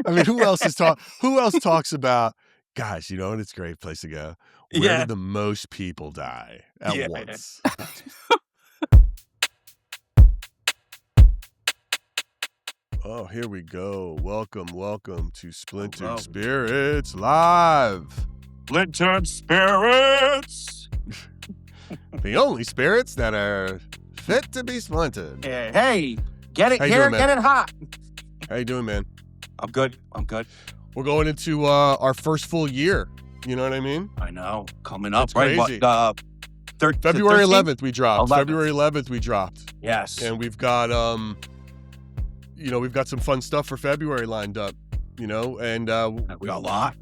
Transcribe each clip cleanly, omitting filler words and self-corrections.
I mean, who else talks about, guys, you know, and it's a great place to go. Where did the most people die at once? Oh, here we go. Welcome to Splintered Spirits Live. Splintered Spirits. The only spirits that are fit to be splintered. Hey, get it How you here, doing, man? get it hot. How you doing, man? I'm good. We're going into our first full year. You know what I mean? I know. Coming up, It's right? crazy. February 11th we dropped. 11th. February 11th we dropped. Yes. And we've got we've got some fun stuff for February lined up, you know, and we got a lot.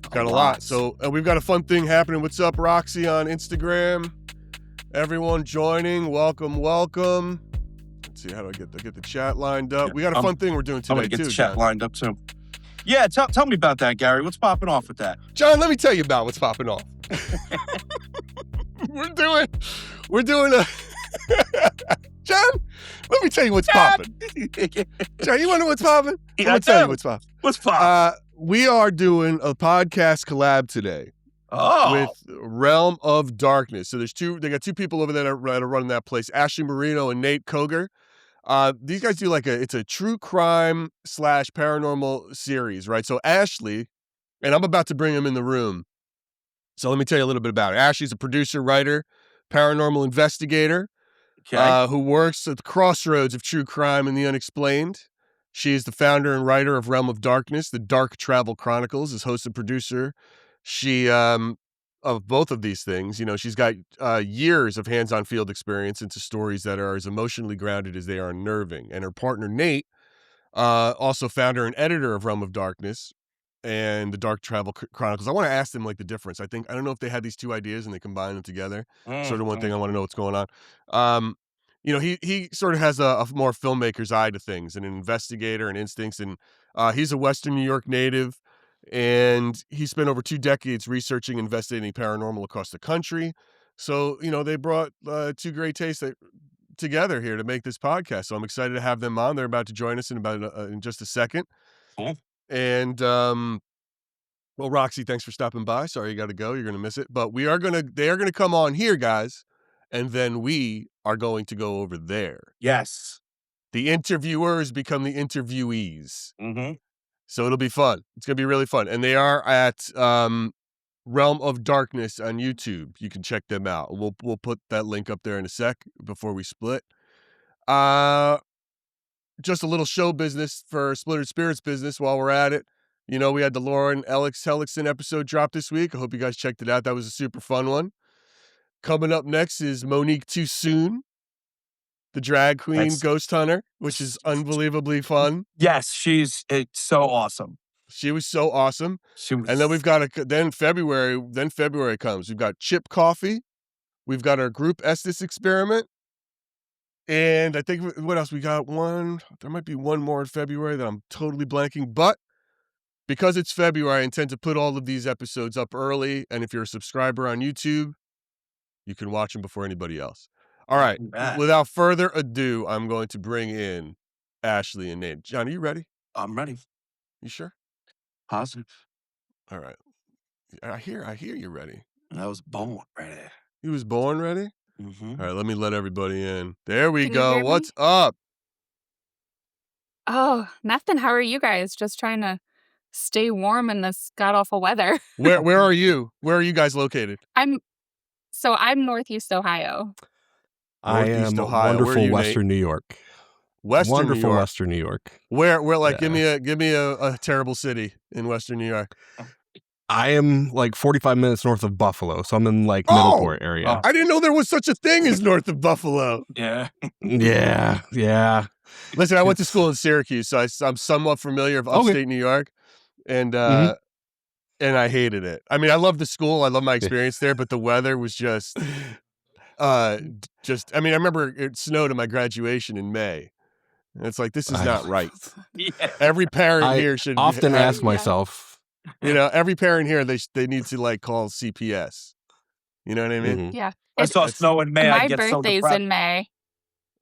Got a lot. So we've got a fun thing happening. What's up, Roxy on Instagram? Everyone joining. Welcome. Let's see, how do I get the chat lined up? We got a fun thing we're doing today, I'm gonna get too, the chat John. lined up too. Yeah, tell me about that, Gary. What's popping off with that? John, let me tell you about what's popping off. We're doing a John, let me tell you what's popping. John, you want to know what's popping? Yeah, Let me tell you what's popping. What's popping? We are doing a podcast collab today with Realm of Darkness. So they got two people over there that are running that place, Ashley Moreno and Nate Cogar. These guys do it's a true crime / paranormal series, right? So Ashley, and I'm about to bring him in the room. So let me tell you a little bit about it. Ashley's a producer, writer, paranormal investigator, who works at the crossroads of true crime and the unexplained. She is the founder and writer of Realm of Darkness, the Dark Travel Chronicles, is host and producer. She, of both of these things, you know, she's got years of hands-on field experience into stories that are as emotionally grounded as they are unnerving. And her partner, Nate, also founder and editor of Realm of Darkness and the Dark Travel Chronicles. I want to ask them the difference. I don't know if they had these two ideas and they combined them together. Sort of one thing I want to know what's going on. You know, he sort of has a more filmmaker's eye to things and an investigator and instincts. And he's a Western New York native, and he spent over 2 decades researching and investigating paranormal across the country. So, you know, they brought two great tastes together here to make this podcast. So I'm excited to have them on. They're about to join us in just a second. Cool. And well, Roxy, thanks for stopping by. Sorry you got to go. You're going to miss it. But they are going to come on here, guys. And then we are going to go over there. Yes. The interviewers become the interviewees. Mm-hmm. So it'll be fun. It's going to be really fun. And they are at Realm of Darkness on YouTube. You can check them out. We'll put that link up there in a sec before we split. Just a little show business for Splintered Spirits business while we're at it. You know, we had the Lauren Hellickson episode drop this week. I hope you guys checked it out. That was a super fun one. Coming up next is Monique Too Soon, the drag queen ghost hunter, which is unbelievably fun. Yes, it's so awesome. She was so awesome. And then we've got February comes. We've got Chip Coffee. We've got our group Estes experiment. And I think what else? We got there might be one more in February that I'm totally blanking, but because it's February, I intend to put all of these episodes up early. And if you're a subscriber on YouTube, you can watch them before anybody else. All right. Without further ado, I'm going to bring in Ashley and Nate. John, are you ready? I'm ready. You sure? Positive. All right. I hear you're ready. I was born ready. You was born ready? Mm-hmm. All right, let me let everybody in. There we Can you go. hear me? What's up? Oh, nothing. How are you guys? Just trying to stay warm in this god-awful weather. Where are you? Where are you guys located? I'm Northeast Ohio. I Northeast am Ohio. Where are wonderful you, Western New York. Western New York. Western New York. Where Yeah. give me a terrible city in Western New York. I am 45 minutes north of Buffalo, so I'm in Middleport area. I didn't know there was such a thing as north of Buffalo. Yeah. Yeah. Listen, I went to school in Syracuse, so I'm somewhat familiar with upstate New York, and and I hated it. I mean, I love the school, I love my experience there, but the weather was just. I remember it snowed at my graduation in May. And it's this is not right. Yeah. Every parent here should often ask myself. You know, every parent here, they need to call CPS. You know what I mean? Mhm. Yeah. I saw snow in May. My I get so birthday's depressed. in May.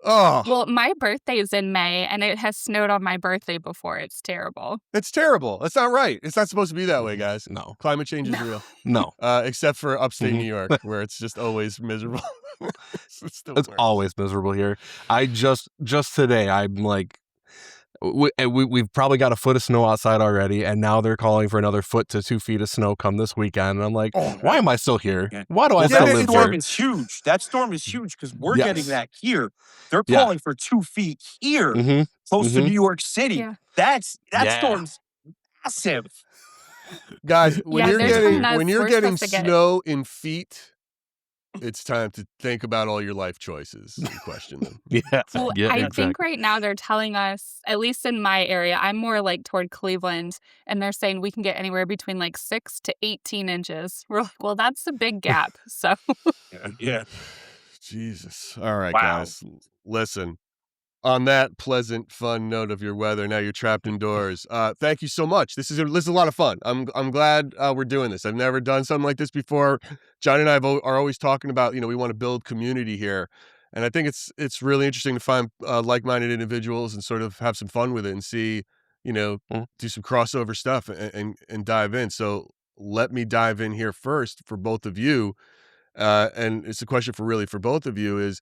Oh, Well, my birthday is in May, and it has snowed on my birthday before. It's terrible. it's terrible. That's not right. It's not supposed to be that way, guys. No. Climate change is No. real. No. Except for upstate Mhm. New York, where it's just always miserable. It's the It's worst. always miserable here. I just today, I'm like, we've probably got a foot of snow outside already, and now they're calling for another foot to 2 feet of snow come this weekend. And I'm like, Oh, why am I still here? Yeah. Why do I Well, still that live storm here? is huge. That storm is huge because we're Yes. getting that here. They're Yeah. calling for 2 feet here, Mm-hmm. close to Mhm. New York City. Yeah. That Yeah. storm's massive. guys, when Yeah, you're they're getting telling us when you're we're getting supposed to get- snow in feet, it's time to think about all your life choices and question them. Yeah. Well, Yeah, I exactly. think right now they're telling us, at least in my area, I'm more like toward Cleveland, and they're saying we can get anywhere between like 6 to 18 inches. We're like, well, that's a big gap. So Yeah. Jesus. All right, Wow. guys. Listen. On that pleasant, fun note of your weather, now you're trapped indoors. Thank you so much. This is a lot of fun. I'm glad we're doing this. I've never done something like this before. John and I are always talking about, we want to build community here, and I think it's really interesting to find like-minded individuals and sort of have some fun with it and see, Mhm. do some crossover stuff and dive in. So let me dive in here first for both of you, and it's a question for both of you is,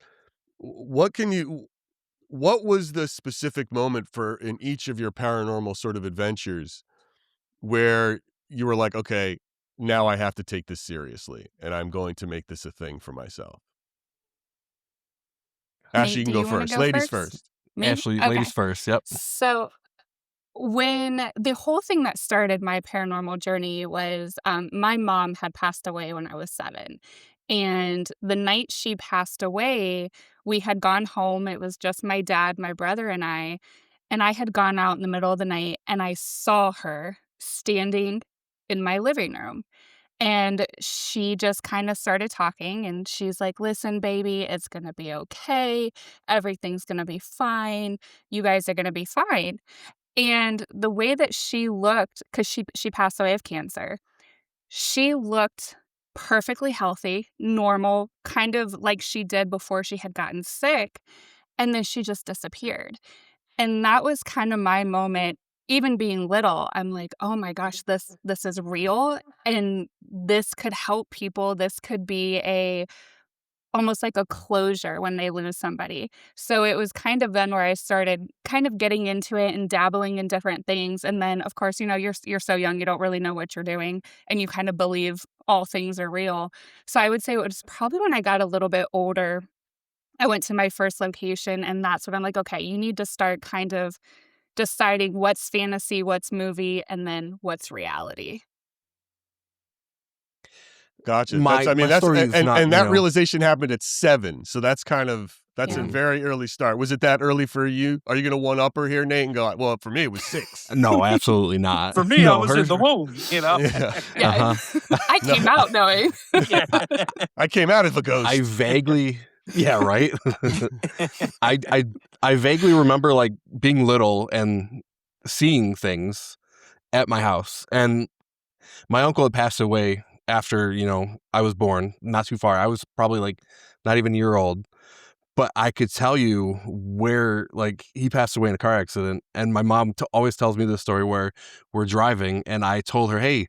what was the specific moment in each of your paranormal sort of adventures where you were like, okay, now I have to take this seriously and I'm going to make this a thing for myself? Ashley, Nate, you can do go you wanna first. go Ladies first? first. Me? Ashley, Okay. ladies first. Yep. So when the whole thing that started my paranormal journey was my mom had passed away when I was 7. And the night she passed away, we had gone home. It was just my dad, my brother, and I. And I had gone out in the middle of the night and I saw her standing in my living room. And she just kind of started talking and she's like, listen, baby, it's going to be okay. Everything's going to be fine. You guys are going to be fine. And the way that she looked, because she passed away of cancer, she looked perfectly healthy, normal, kind of like she did before she had gotten sick. And then she just disappeared. And that was kind of my moment. Even being little, I'm like, oh my gosh, this is real. And this could help people. This could be almost like a closure when they lose somebody. So it was kind of then where I started kind of getting into it and dabbling in different things. And then of course, you're so young, you don't really know what you're doing and you kind of believe all things are real. So I would say it was probably when I got a little bit older, I went to my first location and that's when I'm like, okay, you need to start kind of deciding what's fantasy, what's movie, and then what's reality. Gotcha. My story is and, not, and that you know- realization happened at 7. So that's a Yeah. very early start. Was it that early for you? Are you going to one up her here, Nate, and go, well, for me, it was 6. No, absolutely not. For me, no, I was in the womb, Yeah. Yeah. I came out knowing. I came out of a ghost. I vaguely, yeah, right. I vaguely remember like being little and seeing things at my house, and my uncle had passed away after I was born, not too far. I was probably like not even a year old, but I could tell you where like he passed away in a car accident, and my mom always tells me this story where we're driving, and I told her, hey,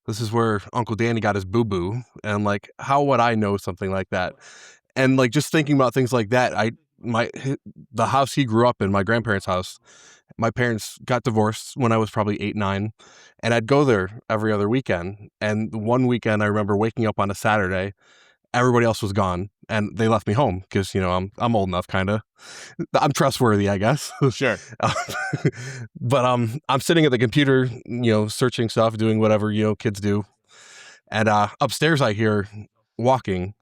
this is where Uncle Danny got his boo-boo. And like, how would I know something like that? And like, just thinking about things like that, the house he grew up in, my grandparents' house, my parents got divorced when I was probably 8, 9, and I'd go there every other weekend. And one weekend, I remember waking up on a Saturday, everybody else was gone, and they left me home because I'm old enough, kind of. I'm trustworthy, I guess. Sure. But I'm sitting at the computer, searching stuff, doing whatever kids do, and upstairs I hear walking,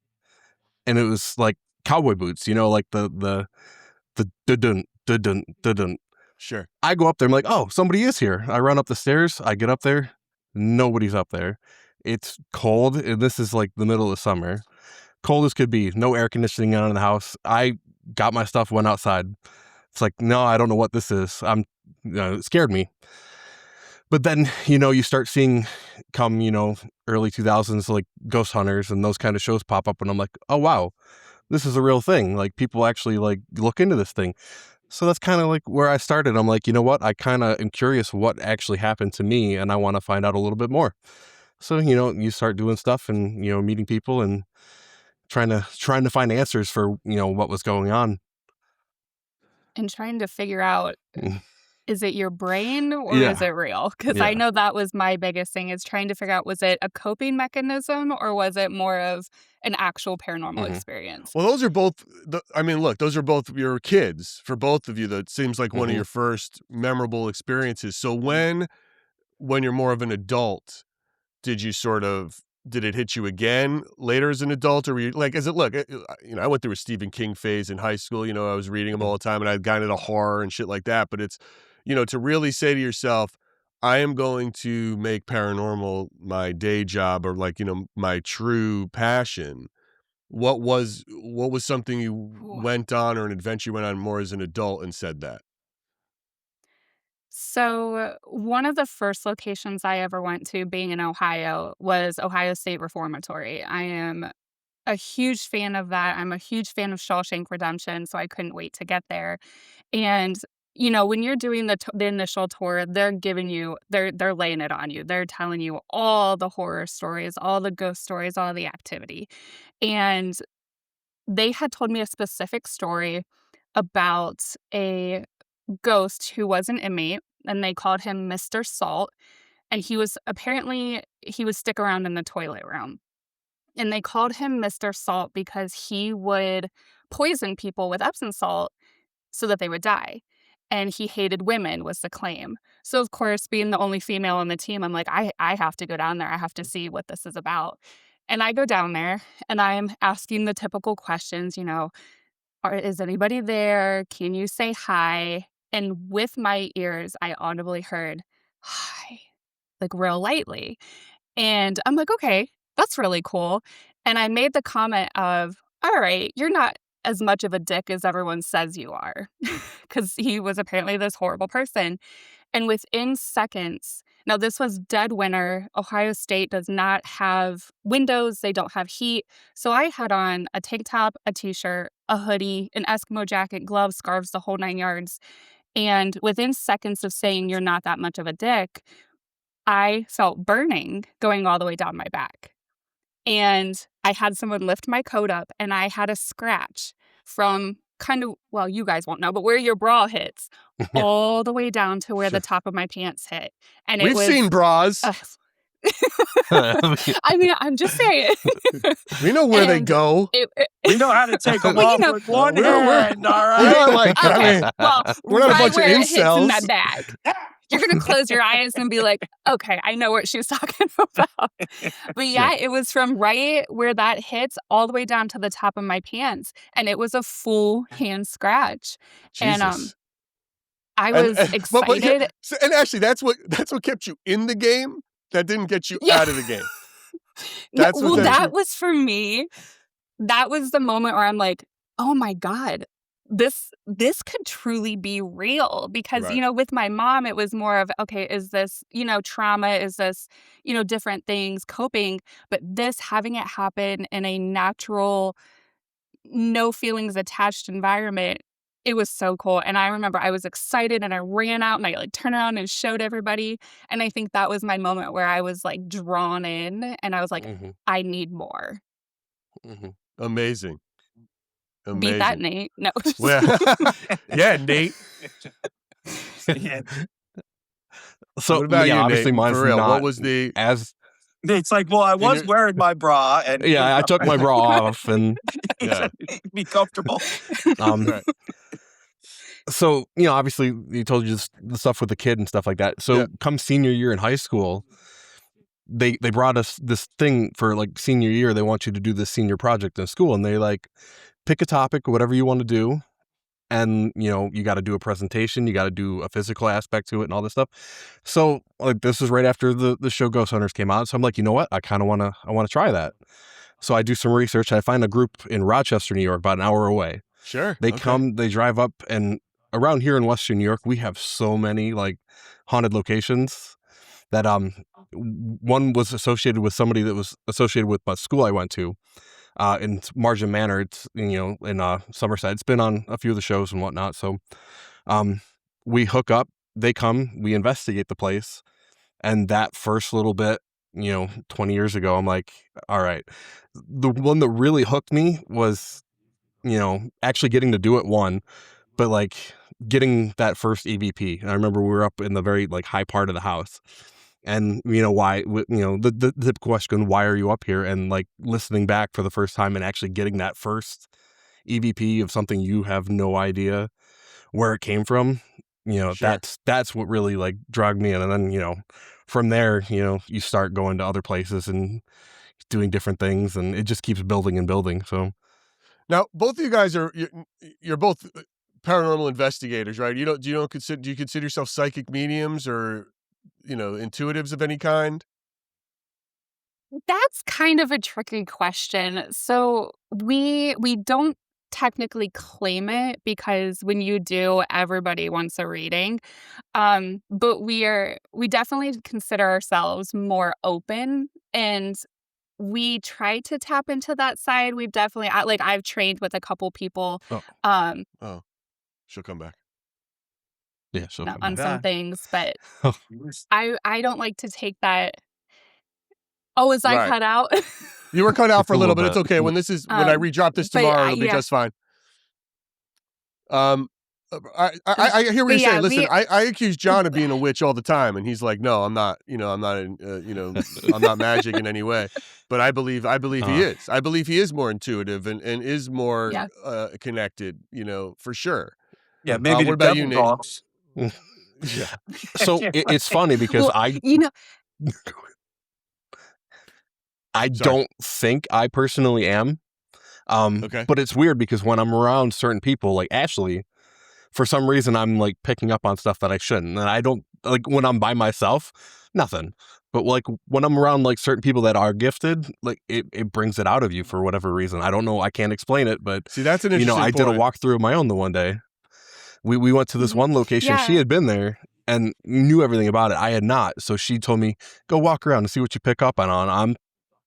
and it was like cowboy boots, like the dun dun dun. Sure. I go up there, I'm like, oh, somebody is here. I run up the stairs, I get up there, nobody's up there. It's cold, and this is like the middle of summer. Cold as could be, no air conditioning on in the house. I got my stuff, went outside. It's like, no, I don't know what this is. It scared me. But then, you start seeing early 2000s, like Ghost Hunters and those kind of shows pop up, and I'm like, oh, wow, this is a real thing. Like people actually like look into this thing. So that's kind of like where I started. I'm like, you know what? I kind of am curious what actually happened to me, and I want to find out a little bit more. So, you start doing stuff and, meeting people and trying to find answers for, what was going on. And trying to figure out, is it your brain or Yeah. is it real? Because Yeah. I know that was my biggest thing, is trying to figure out, was it a coping mechanism or was it more of an actual paranormal experience? Well, those are both, look, those are both your kids. For both of you, that seems like one of your first memorable experiences. So when you're more of an adult, did it hit you again later as an adult, or were you like, I went through a Stephen King phase in high school, I was reading him all the time and I'd gotten into horror and shit like that. But it's, to really say to yourself, I am going to make paranormal my day job, or like, my true passion. What was something you went on, or an adventure you went on more as an adult and said that? So, one of the first locations I ever went to, being in Ohio, was Ohio State Reformatory. I am a huge fan of that. I'm a huge fan of Shawshank Redemption, so I couldn't wait to get there. And when you're doing the initial tour, they're laying it on you. They're telling you all the horror stories, all the ghost stories, all the activity. And they had told me a specific story about a ghost who was an inmate, and they called him Mr. Salt. And he would stick around in the toilet room. And they called him Mr. Salt because he would poison people with Epsom salt so that they would die. And he hated women, was the claim. So, of course, being the only female on the team, I'm like, I have to go down there. I have to see what this is about. And I go down there and I'm asking the typical questions, is anybody there? Can you say hi? And with my ears, I audibly heard, hi, like real lightly. And I'm like, okay, that's really cool. And I made the comment of, all right, you're not as much of a dick as everyone says you are. Because he was apparently this horrible person. And within seconds, now this was dead winter. Ohio State does not have windows. They don't have heat. So I had on a tank top, a t-shirt, a hoodie, an Eskimo jacket, gloves, scarves, the whole 9 yards. And within seconds of saying you're not that much of a dick, I felt burning going all the way down my back. And I had someone lift my coat up, and I had a scratch from you guys won't know, but where your bra hits, all the way down to where the top of my pants hit. And We've seen bras. I'm just saying. We know where they go. We know how to take them off with one hand, all right? We're not a bunch of incels. In that bag. You're going to close your eyes and be like, okay, I know what she was talking about. But yeah, it was from right where that hits all the way down to the top of my pants. And it was a full hand scratch. Jesus. And I was excited. And actually, that's what kept you in the game. That didn't get you out of the game. That was for me. That was the moment where I'm like, oh my God. This could truly be real, because, with my mom, it was more of, okay, is this, trauma? Is this, different things, coping? But this, having it happen in a natural, no feelings attached environment, it was so cool. And I remember I was excited and I ran out and I turned around and showed everybody. And I think that was my moment where I was drawn in and I was like, I need more. Amazing. Beat that, Nate. No. Yeah, Nate. So, what about you, obviously, Nate? mine's For real, not what was the Nate's like, well, I was wearing my bra, and I took my bra off and be comfortable. Right. So, obviously, you told you the stuff with the kid and stuff like that. So, come senior year in high school, they brought us this thing for senior year. They want you to do this senior project in school, and they pick a topic, whatever you want to do. And, you got to do a presentation, you got to do a physical aspect to it and all this stuff. So this is right after the show Ghost Hunters came out. So I'm like, you know what? I want to try that. So I do some research. I find a group in Rochester, New York, about an hour away. Sure. They drive up, and around here in Western New York, we have so many haunted locations that one was associated with somebody that was associated with my school I went to. in Margin Manor. It's in Somerset. It's been on a few of the shows and whatnot. So we hook up. They come. We investigate the place, and that first little bit, 20 years ago, I'm like, all right. The one that really hooked me was, actually getting to do it, one, but like getting that first EVP. And I remember we were up in the very like high part of the house, and why, the typical question, why are you up here? And like listening back for the first time and actually getting that first EVP of something you have no idea where it came from, Sure. that's what really like dragged me in. And then, from there, you start going to other places and doing different things, and it just keeps building and building. So Now, both of you guys you're both paranormal investigators, right? Do you consider yourself psychic mediums or, intuitives of any kind? That's kind of a tricky question. So we don't technically claim it because when you do, everybody wants a reading. But we definitely consider ourselves more open, and we try to tap into that side. We've definitely I've trained with a couple people oh um Oh, she'll come back. yeah, she'll come on back. some things, but Oh, I don't like to take that. Oh, was I Right. cut out? You were cut out It's for a a little little bit. It's bit. okay. When I redrop this But tomorrow, it'll be yeah. just fine. Um, I hear what But you're yeah, saying. Listen, I accuse John of being a witch all the time, and he's like, no, I'm not. I'm not. I'm not magic in any way. But I believe he Uh, is. I believe he is more intuitive and is more yeah. connected. For sure. Yeah, maybe What the about you, devil Nate? talks. Yeah. so it's funny because Well, you know, I Sorry. don't think I personally am. Okay. But it's weird because when I'm around certain people like Ashley, for some reason I'm like picking up on stuff that I shouldn't. And I don't like when I'm by myself, nothing. But like when I'm around like certain people that are gifted, like it brings it out of you for whatever reason. I don't know. I can't explain it, but See, that's an interesting I did a point. walkthrough of my own the one day. We went to this mhm. one location. She Yeah. had been there and knew everything about it. I had not. So she told me, go walk around and see what you pick up on. I'm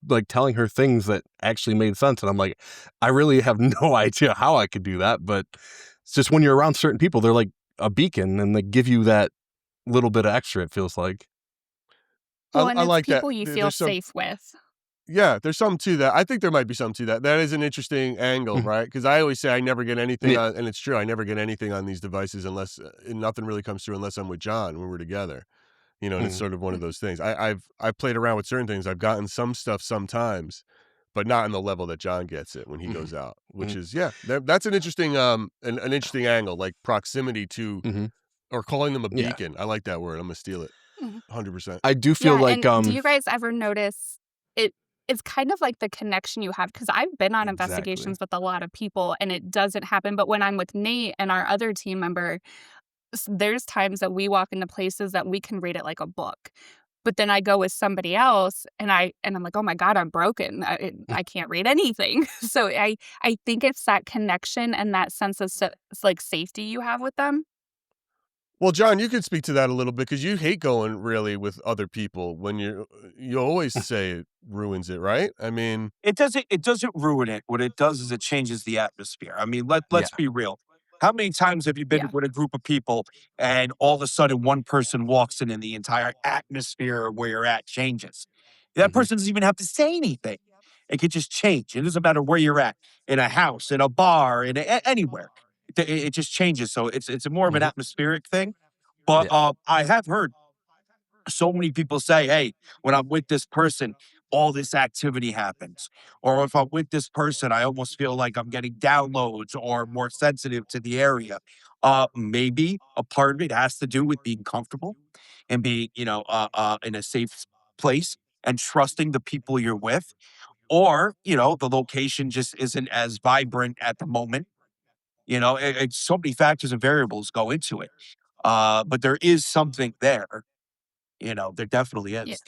like telling her things that actually made sense. And I'm like, I really have no idea how I could do that. But it's just when you're around certain people, they're like a beacon and they give you that little bit of extra, it feels like. Well, and I it's like that. people you feel There's some. safe with. Yeah, there's something to that. I think there might be something to that. That is an interesting angle, Mhm. right? Because I always say I never get anything Yeah. on, and it's true. I never get anything on these devices unless and nothing really comes through unless I'm with John when we're together. And it's Mhm. sort of one of Mhm. those things. I've played around with certain things. I've gotten some stuff sometimes, but not in the level that John gets it when he Mhm. goes out. Which Mhm. is that's an interesting an interesting angle, like proximity to Mhm. or calling them a Yeah. beacon. I like that word. I'm gonna steal it. Mhm. 100%. I do feel Yeah, like, and do you guys ever notice it it's kind of like the connection you have, because I've been on exactly. investigations with a lot of people and it doesn't happen, but when I'm with Nate and our other team member, there's times that we walk into places that we can read it like a book. But then I go with somebody else and I'm like, "Oh my god, I'm broken. I can't read anything." So I think it's that connection and that sense of like safety you have with them. Well, John, you could speak to that a little bit because you hate going really with other people when you always say it ruins it, right? I mean, It doesn't ruin it. What it does is it changes the atmosphere. I mean, let's Yeah. be real. How many times have you been Yeah. with a group of people and all of a sudden one person walks in and the entire atmosphere where you're at changes? That Mhm. person doesn't even have to say anything. It could just change. It doesn't matter where you're at, in a house, in a bar, anywhere. It just changes. So it's more of an Mhm. atmospheric thing. But Yeah. I have heard so many people say, hey, when I'm with this person, all this activity happens. Or if I'm with this person, I almost feel like I'm getting downloads or more sensitive to the area. Maybe a part of it has to do with being comfortable and being, in a safe place and trusting the people you're with. Or, the location just isn't as vibrant at the moment. So many factors and variables go into it. But there is something there. There definitely Yeah. is.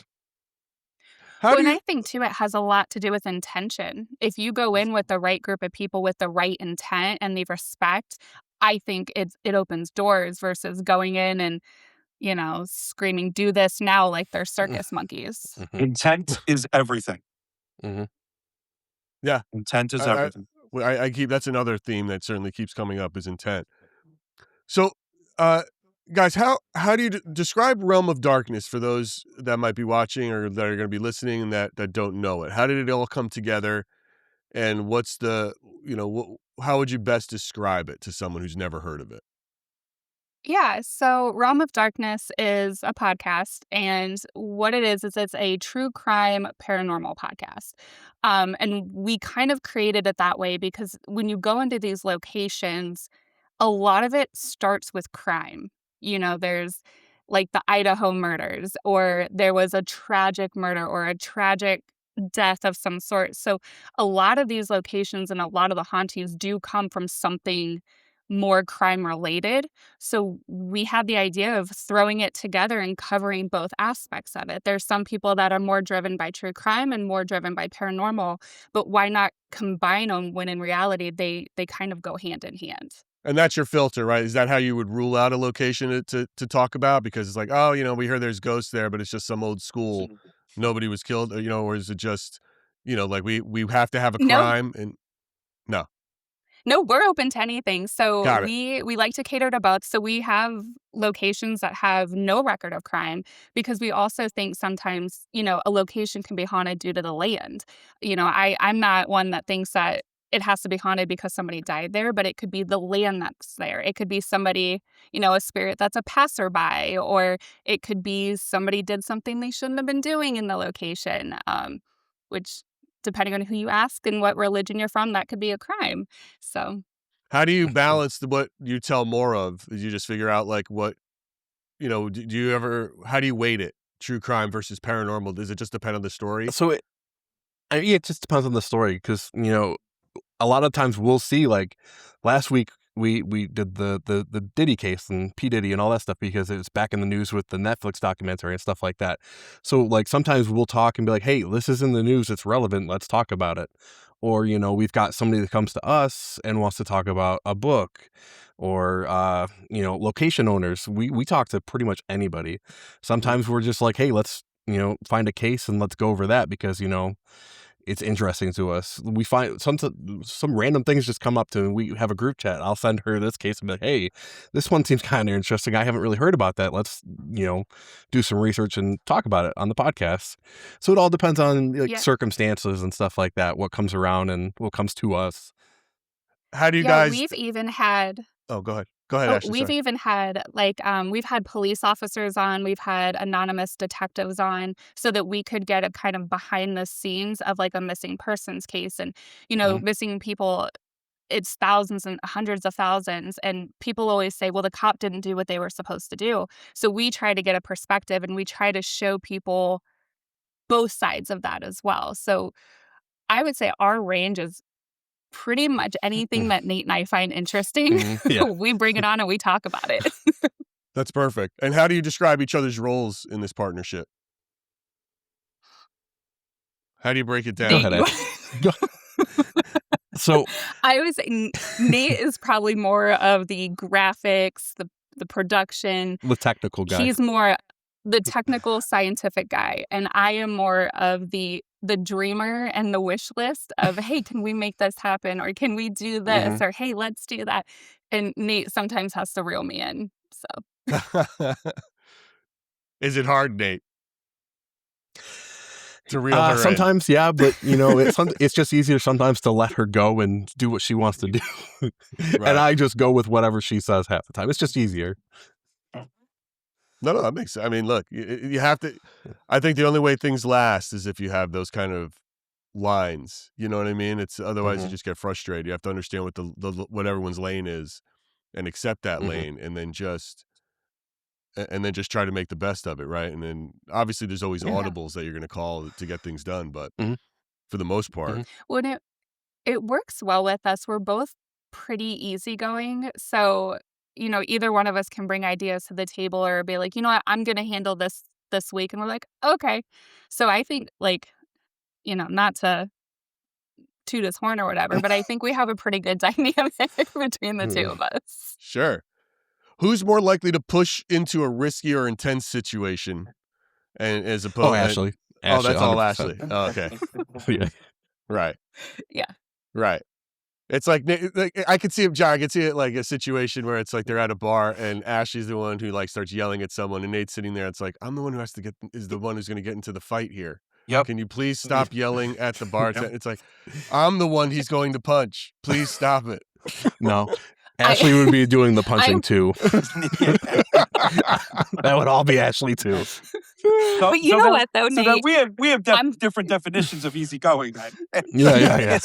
how Well, do and you I think too it has a lot to do with intention. If you go in with the right group of people with the right intent and the respect, I think it opens doors versus going in and, screaming, "Do this now," like they're circus monkeys. Mhm. Intent is everything. Mhm. Yeah. Intent is I, everything. I keep, that's another theme that certainly keeps coming up, is intent. So, guys, how do you describe Realm of Darkness for those that might be watching or that are going to be listening and that don't know it? How did it all come together? And what's the, how would you best describe it to someone who's never heard of it? Yeah, so Realm of Darkness is a podcast, and what it is it's a true crime paranormal podcast. And we kind of created it that way because when you go into these locations, a lot of it starts with crime. There's like the Idaho murders, or there was a tragic murder or a tragic death of some sort. So a lot of these locations and a lot of the hauntings do come from something more crime related. So we had the idea of throwing it together and covering both aspects of it. There's some people that are more driven by true crime and more driven by paranormal, but why not combine them when in reality they kind of go hand in hand? And that's your filter, right? Is that how you would rule out a location to talk about? Because it's like, oh, we heard there's ghosts there, but it's just some old school, nobody was killed, or is it just, like we have to have a No, crime and no, No, we're open to anything. So got it. we like to cater to both. So we have locations that have no record of crime because we also think sometimes, a location can be haunted due to the land. I'm not one that thinks that it has to be haunted because somebody died there, but it could be the land that's there. It could be somebody, a spirit that's a passerby, or it could be somebody did something they shouldn't have been doing in the location, which depending on who you ask and what religion you're from, that could be a crime. So, How do you balance what you tell more of? Did you just figure out like what, do you ever, how do you weight it? True crime versus paranormal? Does it just depend on the story? So it just depends on the story because a lot of times we'll see, like last week we did the Diddy case and P Diddy and all that stuff because it was back in the news with the Netflix documentary and stuff like that. So like sometimes we'll talk and be like, hey, this is in the news, it's relevant, let's talk about it. Or we've got somebody that comes to us and wants to talk about a book, or location owners. We talk to pretty much anybody. Sometimes we're just like, hey, let's find a case and let's go over that because it's interesting to us. We find some random things just come up to, and we have a group chat. I'll send her this case and be like, hey, this one seems kind of interesting. I haven't really heard about that. Let's, do some research and talk about it on the podcast. So it all depends on circumstances and stuff like that, what comes around and what comes to us. How do you guys? We've even had. Oh, go ahead. Go ahead, Ashley. We've even had we've had police officers on, we've had anonymous detectives on so that we could get a kind of behind the scenes of like a missing persons case. And, missing people, it's thousands and hundreds of thousands. And people always say, well, the cop didn't do what they were supposed to do. So we try to get a perspective and we try to show people both sides of that as well. So I would say our range is pretty much anything that Nate and I find interesting. Yeah. We bring it on and we talk about it. That's perfect. And how do you describe each other's roles in this partnership? How do you break it down? Nate, Go ahead. So I would say Nate is probably more of the graphics, the production, the technical guy. He's more the technical scientific guy, and I am more of the dreamer and the wish list of, hey, can we make this happen, or can we do this, or hey, let's do that. And Nate sometimes has to reel me in. So is it hard, Nate, to reel her sometimes in? Yeah, but it's just easier sometimes to let her go and do what she wants to do. Right. And I just go with whatever she says half the time. It's just easier. No, that makes sense. I mean, look, you have to. I think the only way things last is if you have those kind of lines. You know what I mean? It's otherwise you just get frustrated. You have to understand what the what everyone's lane is, and accept that lane, and then just try to make the best of it, right? And then obviously there's always audibles that you're going to call to get things done, but for the most part, when it works well with us, we're both pretty easygoing. So either one of us can bring ideas to the table or be like, you know what, I'm going to handle this week. And we're like, okay. So I think not to toot his horn or whatever, but I think we have a pretty good dynamic between the two of us. Sure. Who's more likely to push into a risky or intense situation and as opposed Ashley. Oh, that's 100%. all Ashley. Oh, okay. Yeah. Right. Yeah. Right. It's like I could see it, John. I could see it like a situation where it's like they're at a bar and Ashley's the one who like starts yelling at someone, and Nate's sitting there. It's like, I'm the one who is the one who's going to get into the fight here. Yep. Can you please stop yelling at the bartender? Yep. It's like, I'm the one he's going to punch. Please stop it. No. Ashley would be doing the punching too. That would all be Ashley too. But you know what, though, So Nate? we have different definitions of easygoing. Then. Yeah.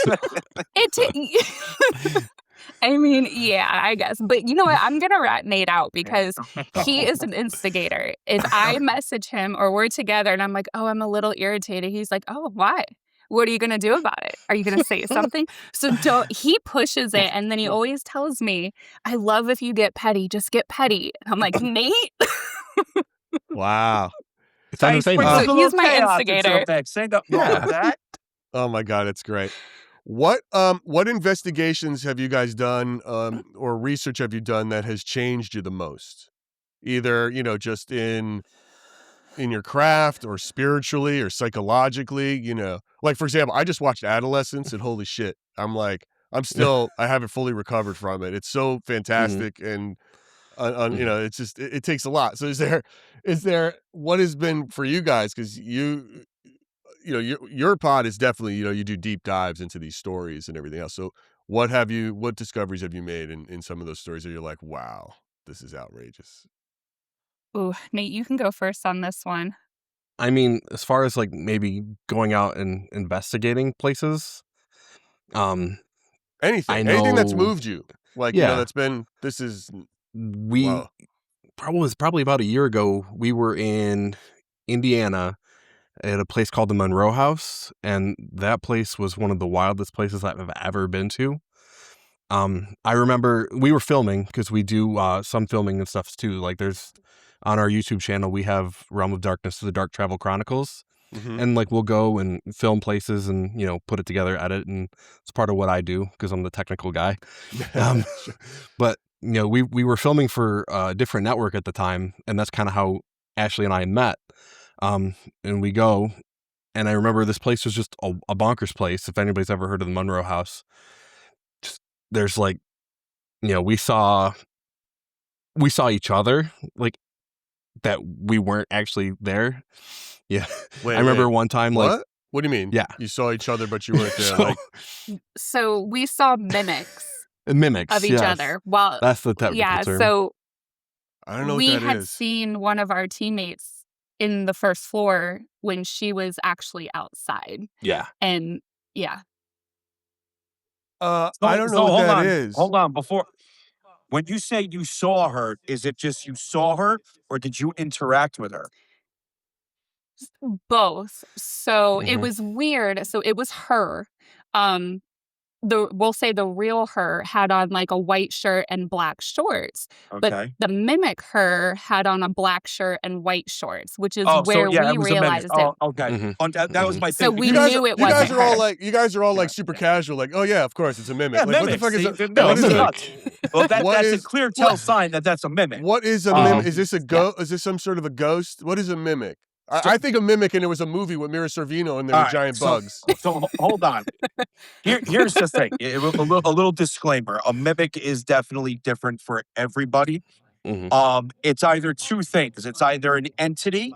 I mean, yeah, I guess. But you know what? I'm going to rat Nate out because he is an instigator. If I message him or we're together and I'm like, oh, I'm a little irritated, he's like, oh, why? What are you going to do about it? Are you going to say something? So he pushes it. And then he always tells me, I love if you get petty. Just get petty. And I'm like, Nate? Wow. It's entertainment. So he's my instigator. That. Oh my God, it's great. What investigations have you guys done or research have you done that has changed you the most? Either, just in your craft or spiritually or psychologically, like for example, I just watched Adolescence and holy shit, I'm like, I haven't fully recovered from it. It's so fantastic and it's just, it takes a lot. So is there, what has been for you guys? Cause your pod is definitely, you do deep dives into these stories and everything else. So what discoveries have you made in some of those stories that you're like, wow, this is outrageous? Ooh, Nate, you can go first on this one. I mean, as far as like maybe going out and investigating places, anything that's moved you, like, that's been, probably about a year ago, we were in Indiana at a place called the Monroe House, and that place was one of the wildest places I've ever been to. I remember we were filming because we do some filming and stuff too. Like there's on our YouTube channel, we have Realm of Darkness, the Dark Travel Chronicles. Mm-hmm. And like we'll go and film places and, put it together, edit. And it's part of what I do because I'm the technical guy. But, we were filming for a different network at the time. And that's kind of how Ashley and I met. And we go. And I remember this place was just a bonkers place. If anybody's ever heard of the Monroe House, there's like, we saw each other like that we weren't actually there. Yeah. I remember one time what do you mean? Yeah. You saw each other, but you weren't there. So we saw mimics of each other. Well, that's the technical term. So I don't know we what that had is. seen one of our teammates in the first floor when she was actually outside. Yeah. And yeah. I don't know what that is. Hold on. When you say you saw her, is it just you saw her or did you interact with her? Both. So it was weird. So it was her. We'll say the real her had on like a white shirt and black shorts, but the mimic her had on a black shirt and white shorts, which is where we realized it. Okay, that was my thing. So we knew it wasn't her. You guys are all like super casual, like, oh yeah, of course it's a mimic. Yeah, like, mimic. What the fuck is what is it? Well, that's a clear tell sign that that's a mimic. What is a mimic? Is this a ghost? Is this some sort of a ghost? What is a mimic? I think a mimic, and there was a movie with Mira Sorvino, and there were giant bugs. So hold on. Here's the thing. A little disclaimer. A mimic is definitely different for everybody. Mm-hmm. It's either two things. It's either an entity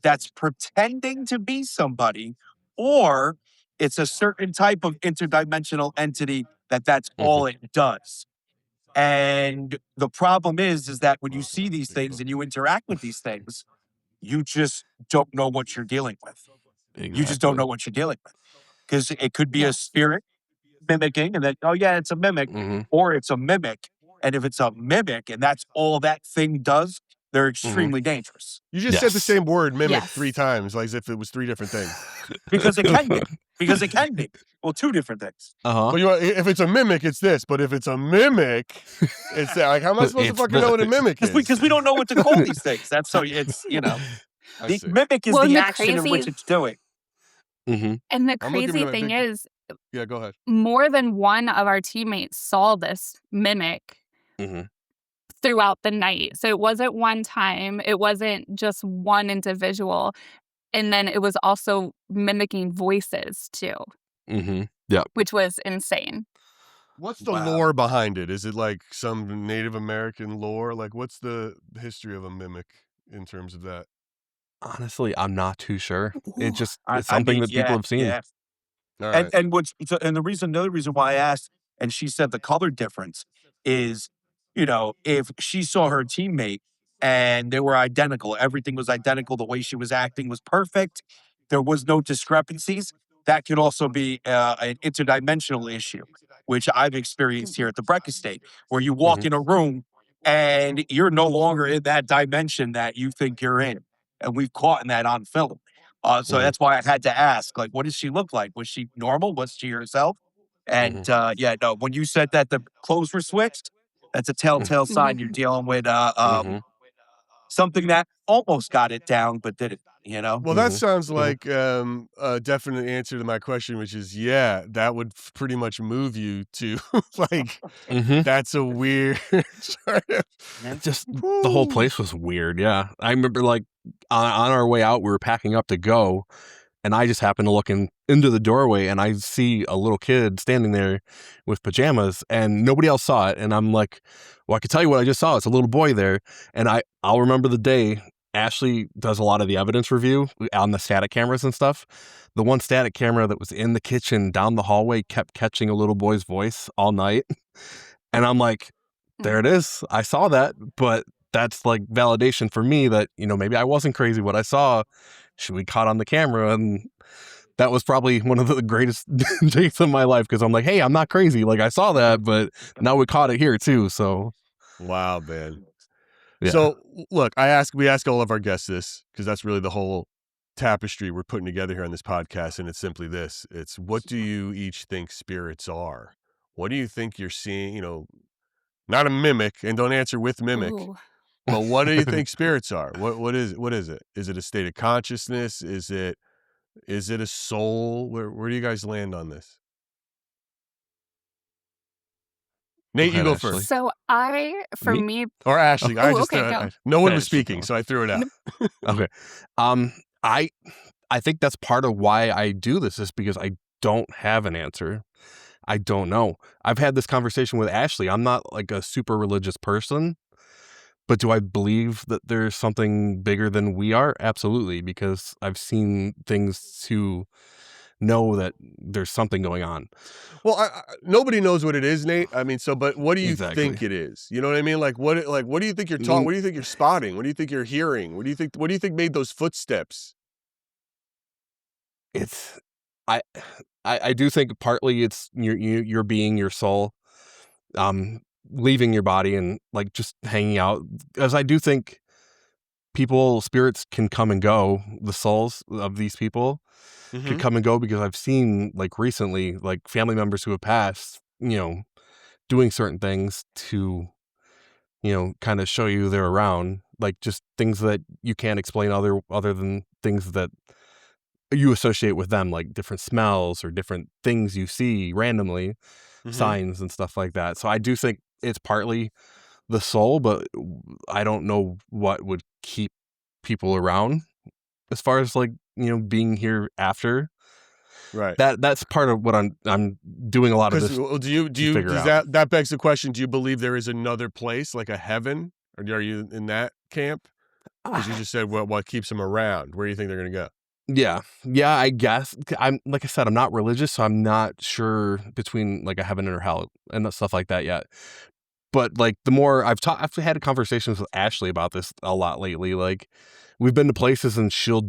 that's pretending to be somebody, or it's a certain type of interdimensional entity that's all it does. And the problem is that when you see these things and you interact with these things, you just don't know what you're dealing with. Exactly. You just don't know what you're dealing with. Because it could be a spirit mimicking, and then, oh yeah, it's a mimic, or it's a mimic. And if it's a mimic and that's all that thing does, they're extremely dangerous. You just said the same word, mimic, 3 times, like as if it was 3 different things. Because it can be. Because it can be. Well, 2 different things. But if it's a mimic, it's this. But if it's a mimic, it's that. Like, how am I supposed to fucking know what a mimic is? Because we don't know what to call these things. That's so it's, the mimic is the action in which it's doing. And the crazy thing is, yeah, go ahead. More than one of our teammates saw this mimic throughout the night. So it wasn't one time. It wasn't just one individual. And then it was also mimicking voices too. Mm-hmm. Yep. which was insane. What's the Wow. lore behind it? Is it like some Native American lore? Like, what's the history of a mimic in terms of that? Honestly, I'm not too sure. It just I it's something mean, that people yeah, have seen. yeah. All And right. the other reason why I asked, and she said the color difference is, if she saw her teammate and they were identical, everything was identical, the way she was acting was perfect, there was no discrepancies. That could also be an interdimensional issue, which I've experienced here at the Breck Estate, where you walk Mhm. in a room and you're no longer in that dimension that you think you're in, and we've caught in that on film. So Mhm. that's why I had to ask, like, what does she look like? Was she normal? Was she herself? And yeah, no, when you said that the clothes were switched, that's a telltale sign you're dealing with Mhm. something that almost got it down but didn't, you know? Well, that Mhm. sounds Mhm. like a definite answer to my question, which is, yeah, that would pretty much move you to like, Mhm. that's a weird sort of. Just the whole Whew. place was weird. Yeah, I remember like on our way out, we were packing up to go, and I just happened to look into the doorway, and I see a little kid standing there with pajamas, and nobody else saw it. And I'm like, "Well, I can tell you what I just saw. It's a little boy there." And I'll remember the day. Ashley does a lot of the evidence review on the static cameras and stuff. The one static camera that was in the kitchen down the hallway kept catching a little boy's voice all night. And I'm like, there it is. I saw that, but that's like validation for me that, maybe I wasn't crazy. What I saw should be caught on the camera. And that was probably one of the greatest days of my life because I'm like, hey, I'm not crazy. Like I saw that, but now we caught it here too. So Wow, man. yeah. So look, we ask all of our guests this because that's really the whole tapestry we're putting together here on this podcast, and it's simply this: it's what do you each think spirits are? What do you think you're seeing? Not a mimic, and don't answer with mimic, Ooh. but what do you think spirits are? What is it? Is it a state of consciousness? Is it a soul? Where do you guys land on this? Go Nate, you ahead, go Ashley. first, So for Me? me, or Ashley. I just okay, go. no one was Ashley, speaking, go. so I threw it out. Okay. Um, I I think that's part of why I do this is because I don't have an answer. I don't know. I've had this conversation with Ashley. I'm not like a super religious person, but do I believe that there's something bigger than we are? Absolutely, because I've seen things to know that there's something going on. Well, nobody knows what it is, Nate. I mean, but what do you Exactly. think it is? You know what I mean? What do you think you're taught? Mm, What do you think you're spotting? What do you think you're hearing? What do you think made those footsteps? It's I I do think partly it's your being, your soul, um, leaving your body and like just hanging out. As I do think spirits can come and go. The souls of these people could Mm-hmm. come and go because I've seen like recently, like family members who have passed, doing certain things to, kind of show you they're around, like just things that you can't explain other than things that you associate with them, like different smells or different things you see randomly, Mm-hmm. signs and stuff like that. So I do think it's partly the soul, but I don't know what would keep people around as far as like, being here after. Right. That's part of what I'm doing a lot of Because this do you to figure does out. that begs the question? Do you believe there is another place like a heaven, or are you in that camp? Because you just said what keeps them around. Where do you think they're going to go? Yeah. Yeah, I guess. I'm like I said, I'm not religious, so I'm not sure between like a heaven and a hell and stuff like that yet. But like the more I've had conversations with Ashley about this a lot lately. Like we've been to places and she'll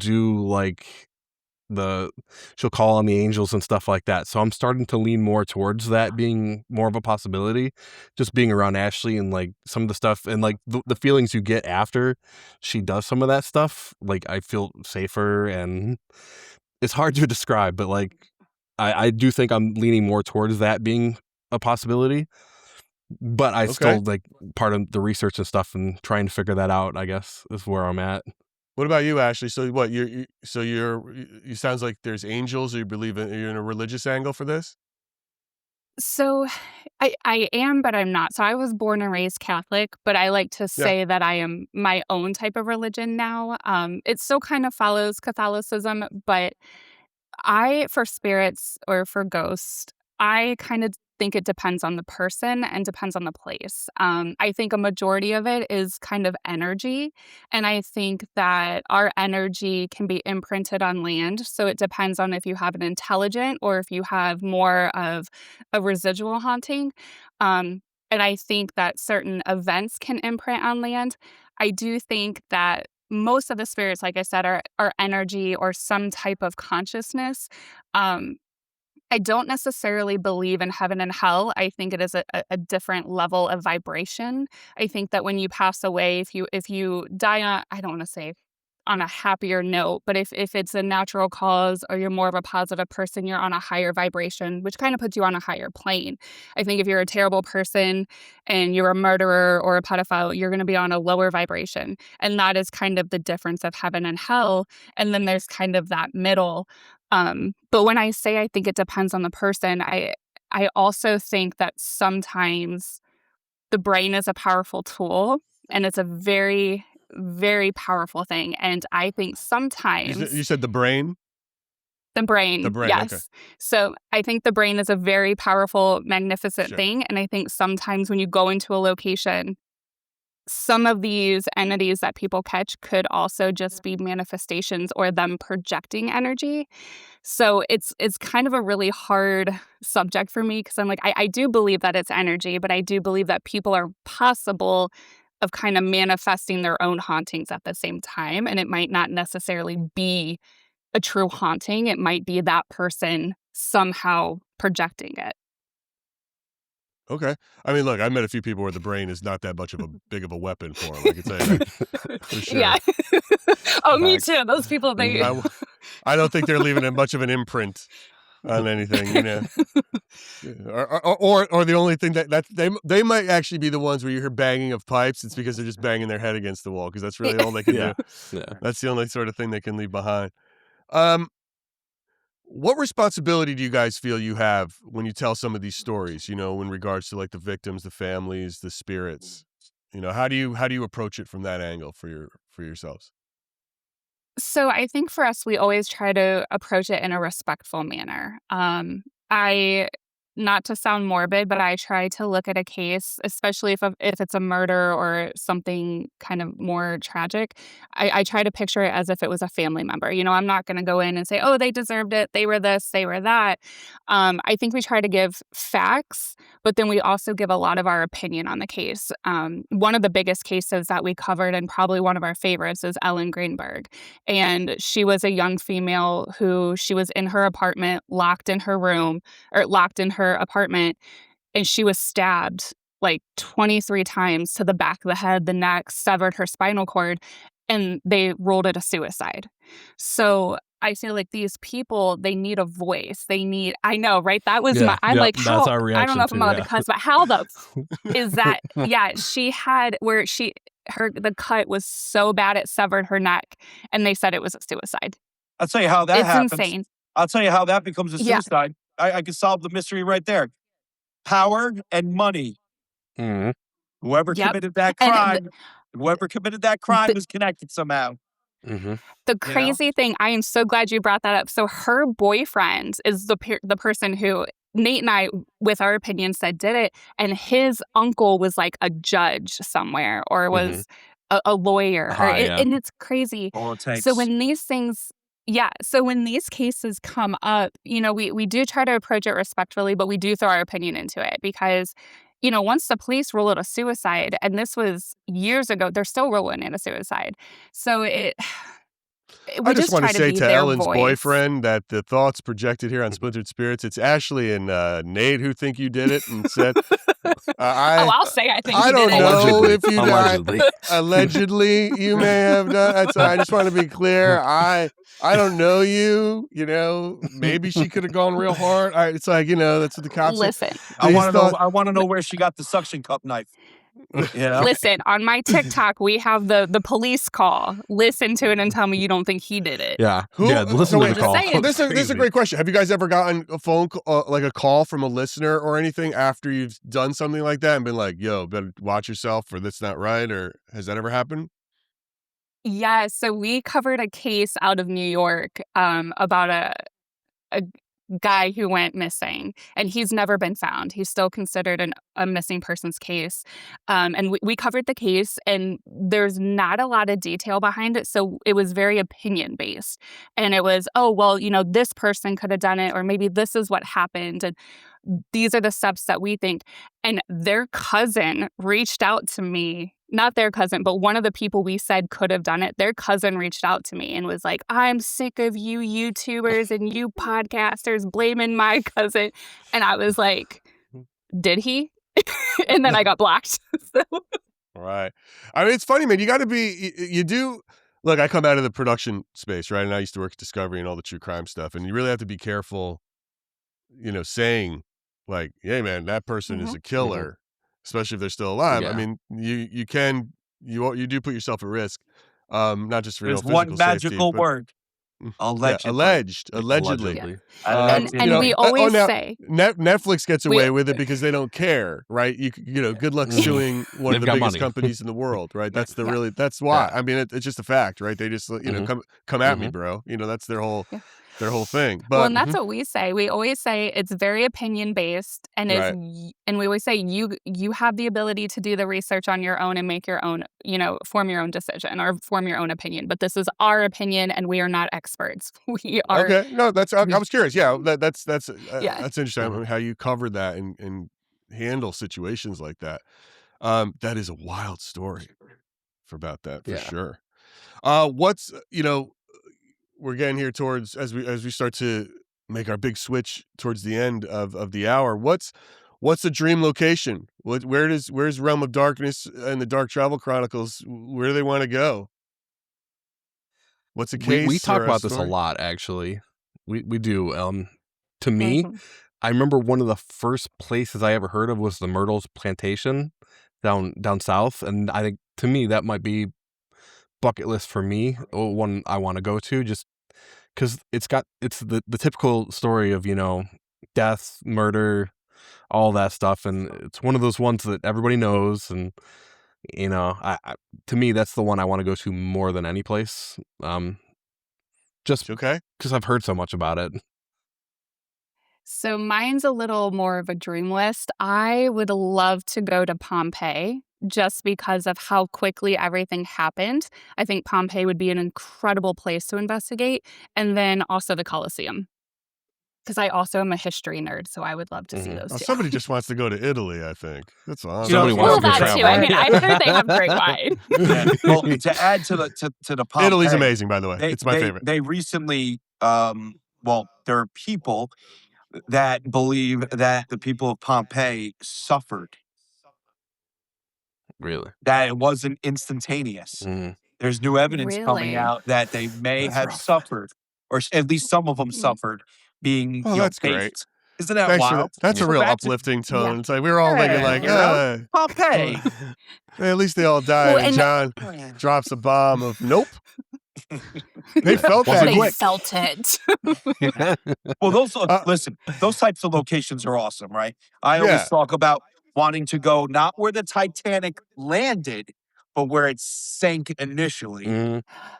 call on the angels and stuff like that. So I'm starting to lean more towards that being more of a possibility. Just being around Ashley and like some of the stuff and like the feelings you get after she does some of that stuff. Like I feel safer and it's hard to describe, but like I do think I'm leaning more towards that being a possibility. But I Okay. still like part of the research and stuff and trying to figure that out, I guess, is where I'm at. What about you, Ashley? So what you sounds like there's angels. Or you believe you're in a religious angle for this? So I am, but I'm not. So I was born and raised Catholic, but I like to Yeah. say that I am my own type of religion now. It still kind of follows Catholicism, but For spirits or for ghosts, I kind of think it depends on the person and depends on the place. I think a majority of it is kind of energy. And I think that our energy can be imprinted on land. So it depends on if you have an intelligent or if you have more of a residual haunting. And I think that certain events can imprint on land. I do think that most of the spirits, like I said, are energy or some type of consciousness. Um, I don't necessarily believe in heaven and hell. I think it is a different level of vibration. I think that when you pass away, if you die on, I don't want to say on a happier note, but if it's a natural cause or you're more of a positive person, you're on a higher vibration, which kind of puts you on a higher plane. I think if you're a terrible person and you're a murderer or a pedophile, you're going to be on a lower vibration. And that is kind of the difference of heaven and hell. And then there's kind of that middle. But when I say I think it depends on the person, I also think that sometimes the brain is a powerful tool and it's a very, very powerful thing. And I think sometimes You said the brain? the brain, yes. Okay. So I think the brain is a very powerful, magnificent Sure. thing. And I think sometimes when you go into a location, some of these entities that people catch could also just be manifestations or them projecting energy. So it's kind of a really hard subject for me because I'm like, I do believe that it's energy, but I do believe that people are possible of kind of manifesting their own hauntings at the same time. And it might not necessarily be a true haunting. It might be that person somehow projecting it. Okay. I mean, look, I met a few people where the brain is not that much of a big of a weapon for them. I can tell you that for sure. Yeah. Oh, me Like, too. Those people, they... I don't think they're leaving much of an imprint on anything, you know. Or the only thing that they might actually be the ones where you hear banging of pipes. It's because they're just banging their head against the wall because that's really all they can do. Yeah. That's the only sort of thing they can leave behind. What responsibility do you guys feel you have when you tell some of these stories, you know, in regards to like the victims, the families, the spirits? You know, how do you approach it from that angle for yourselves? So I think for us, we always try to approach it in a respectful manner. Not to sound morbid, but I try to look at a case, especially if it's a murder or something kind of more tragic. I try to picture it as if it was a family member. You know, I'm not going to go in and say, oh, they deserved it. They were this, they were that. I think we try to give facts, but then we also give a lot of our opinion on the case. One of the biggest cases that we covered and probably one of our favorites is Ellen Greenberg. And she was a young female who she was in her apartment, locked in her room or locked in her apartment, and she was stabbed like 23 times to the back of the head, the neck, severed her spinal cord, and they ruled it a suicide. So I feel like these people, they need a voice. I know, right? That was I'm like, how? That's our reaction. I don't know if I'm allowed to cuss, but how the is that? Yeah, she had the cut was so bad it severed her neck, and they said it was a suicide. I'll tell you how that happens. It's insane. I'll tell you how that becomes a suicide. I can solve the mystery right there. Power and money. Mm-hmm. Whoever committed that crime, was connected somehow. Mm-hmm. The crazy thing, I am so glad you brought that up. So her boyfriend is the person who Nate and I, with our opinion, said did it. And his uncle was like a judge somewhere or was a lawyer. And it's crazy. All it takes. So when these things... Yeah. So when these cases come up, you know, we do try to approach it respectfully, but we do throw our opinion into it because, you know, once the police rule it a suicide, and this was years ago, they're still ruling it a suicide. So I just want to say to Ellen's voice. boyfriend that the thoughts projected here on Splintered Spirits, it's Ashley and Nate who think you did it and said, I'll say I think I you did it. don't know if you Allegedly. Allegedly, you may have done. I just want to be clear. I don't know you. You know, maybe she could have gone real hard. It's like, you know, that's what the cops. Listen, I want to know where she got the suction cup knife. You know? Listen, on my TikTok, we have the police call. Listen to it and tell me you don't think he did it. Yeah. Listen to the call. This is a great question. Have you guys ever gotten a phone call, like a call from a listener or anything after you've done something like that and been like, yo, better watch yourself or that's not right? Or has that ever happened? Yeah, so we covered a case out of New York about a guy who went missing, and he's never been found. He's still considered a missing persons case. And we covered the case, and there's not a lot of detail behind it. So it was very opinion based. And it was, oh, well, this person could have done it, or maybe this is what happened. And these are the steps that we think. And their cousin reached out to me. Not their cousin, but one of the people we said could have done it. Their cousin reached out to me and was like, I'm sick of you YouTubers and you podcasters blaming my cousin. And I was like, did he? And then I got blocked. Right. I mean, it's funny, man. You got to be, you do. Look, I come out of the production space, right? And I used to work at Discovery and all the true crime stuff. And you really have to be careful, saying like, hey, man, that person is a killer. Especially if they're still alive. Yeah. I mean, you do put yourself at risk, not just for There's physical one magical safety, word. Allegedly. Allegedly. Yeah. And we always say Netflix gets away with it because they don't care, right? Good luck suing one of the They've got biggest money. companies in the world, right? That's that's why. Yeah. I mean, it's just a fact, right? They just come at me, bro. That's their whole thing. But well, and that's what we say. We always say it's very opinion based, and and we always say you have the ability to do the research on your own and make your own, form your own decision or form your own opinion. But this is our opinion, and we are not experts. We are. Okay. No, I was curious. Yeah, that's interesting how you cover that and handle situations like that. That is a wild story about that for sure. What's we're getting here towards as we start to make our big switch towards the end of the hour. What's the dream location? Where's Realm of Darkness and the Dark Travel Chronicles? Where do they want to go? What's a case? We talk or about this a story? lot, actually. We do. To me, I remember one of the first places I ever heard of was the Myrtles Plantation down south, and I think to me that might be bucket list for me, one I want to go to, just because it's the typical story of death, murder, all that stuff, and it's one of those ones that everybody knows, and I to me that's the one I want to go to more than any place, just because I've heard so much about it. So mine's a little more of a dream list. I would love to go to Pompeii just because of how quickly everything happened. I think Pompeii would be an incredible place to investigate. And then also the Colosseum. Because I also am a history nerd, so I would love to see those two. Somebody just wants to go to Italy, I think. That's all. Somebody wants to that travel. too. I mean, I heard they have great wine. Well, to add to the Pompeii, Italy's amazing, by the way. It's my favorite. They recently, there are people that believe that the people of Pompeii suffered. Really? That it wasn't instantaneous. There's new evidence coming out that they may have suffered, or at least some of them suffered, being that's baked. great. Isn't that Thanks wild? That's a real uplifting tone. It's like we were all thinking like, Pompeii. At least they all died, and John drops a bomb of nope. They felt that. They felt it. Well, those types of locations are awesome, right? I always talk about wanting to go not where the Titanic landed, but where it sank initially.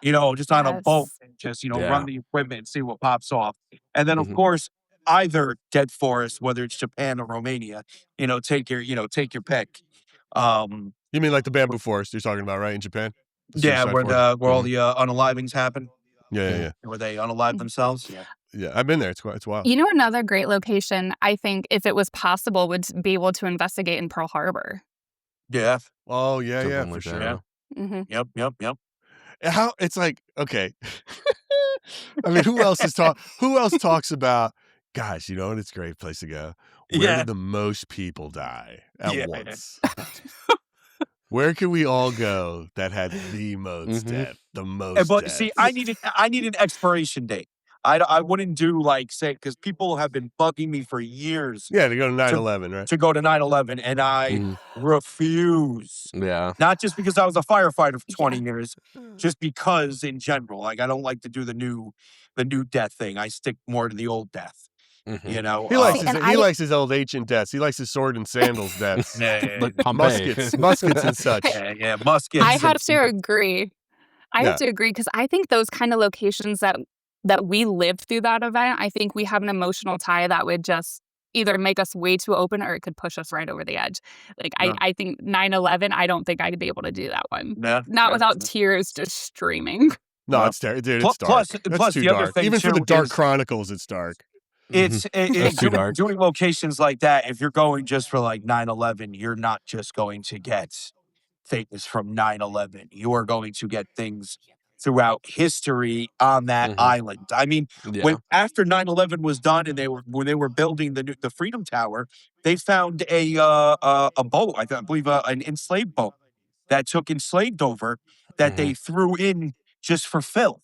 Just on a boat and just run the equipment and see what pops off. And then of course, either dead forest, whether it's Japan or Romania, take your pick. You mean like the bamboo forest you're talking about, right, in Japan? Yeah, where all the unalivings happen. Yeah. Where they unalive themselves. Yeah, I've been there. It's wild. Another great location, I think, if it was possible, would be able to investigate in Pearl Harbor. Yeah. Oh, yeah, for sure. Yeah. Yep. How it's like, okay. I mean, who else talks about, guys, it's a great place to go. Where did the most people die at once? Where can we all go that had the most death? The most but death? see, I need an expiration date. I wouldn't do because people have been bugging me for years. Yeah, to go to 9/11, right? To go to 9/11, and I refuse. Yeah. Not just because I was a firefighter for 20 years, just because in general, like I don't like to do the new death thing. I stick more to the old death. He likes his old ancient deaths. He likes his sword and sandals deaths. Like Pompeii. muskets and such. Yeah, muskets. I have to agree. I have to agree because I think those kind of locations that that we lived through that event, I think we have an emotional tie that would just either make us way too open or it could push us right over the edge. Like, No. I think 9/11, I don't think I'd be able to do that one. Yeah, Not without tears just streaming. No, Well, it's terrible. Dude, plus- it's dark. plus- That's plus too the other dark. thing, Even for the too, Dark is- Chronicles, it's dark. It's That's too dark. doing locations like that. If you're going just for like 9/11, you're not just going to get things from 9/11. You are going to get things throughout history on that island. I mean, Yeah. when after 9/11 was done, and when they were building the Freedom Tower, they found a boat. I believe an enslaved boat that took enslaved over that they threw in just for fill.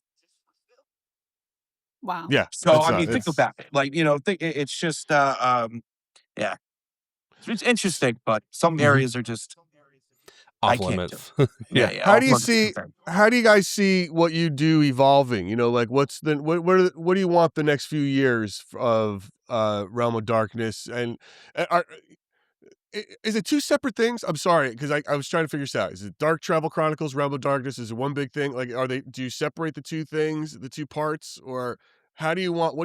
Wow. Yeah. So it's I not- mean, think it's- about it. Like, it's just yeah, it's interesting, but some areas are just I Off can't do limits. yeah. How do you off-limits see- concern. How do you guys see what you do evolving? Like what's the what do you want the next few years of Realm of Darkness? And is it two separate things? I'm sorry, because I was trying to figure this out. Is it Dark Travel Chronicles, Realm of Darkness? Is it one big thing? Like, do you separate the two things, the two parts, or what do you want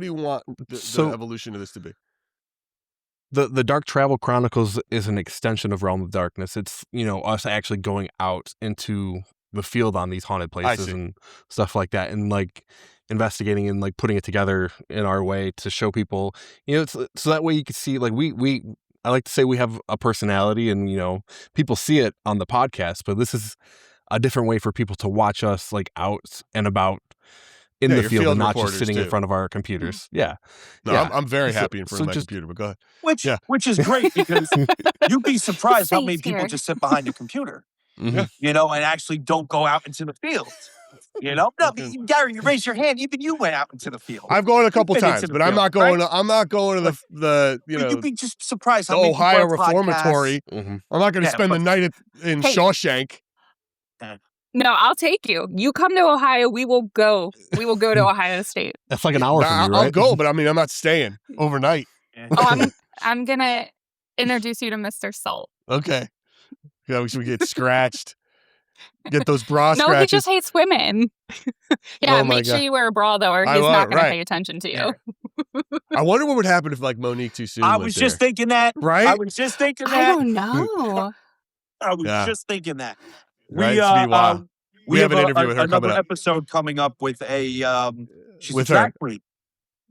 the evolution of this to be? The Dark Travel Chronicles is an extension of Realm of Darkness. It's, us actually going out into the field on these haunted places see. and stuff like that, and like investigating and like putting it together in our way to show people, so that way you can see, like, I like to say we have a personality, and people see it on the podcast, but this is a different way for people to watch us like out and about in the your field and not just reporters, sitting too. in front of our computers. Yeah. No, Yeah. I'm very So- happy in front so of my just- computer, but go ahead. Which is great because you'd be surprised how many Safe people here. just sit behind a computer, Mhm. and actually don't go out into the field. No, Gary, you raised your hand. Even you went out into the field. I've gone a couple been into times, the but I'm field, not going. right? I'm not going to the You'd be just surprised the how many people Ohio on podcasts- Reformatory. Mhm. I'm not going to Yeah, spend the but- night in Hey. Shawshank. No, I'll take you. You come to Ohio, we will go. We will go to Ohio State. That's like an hour from you, right? I'll go, but I mean, I'm not staying overnight. Oh, I'm gonna introduce you to Mr. Salt. Okay. Yeah, we should get scratched. Get those bra No, he scratches. just hates women. Yeah, Oh my make sure God. you wear a bra though, or I he's will, not gonna right. pay attention to you. I wonder what would happen if like Monique too soon. I lived was just there. thinking that. Right? I was just thinking I that. don't know. I was Yeah. just thinking that. Right, it's gonna be wild. We have an interview with her another coming up. episode coming up with a she's With a her. track queen.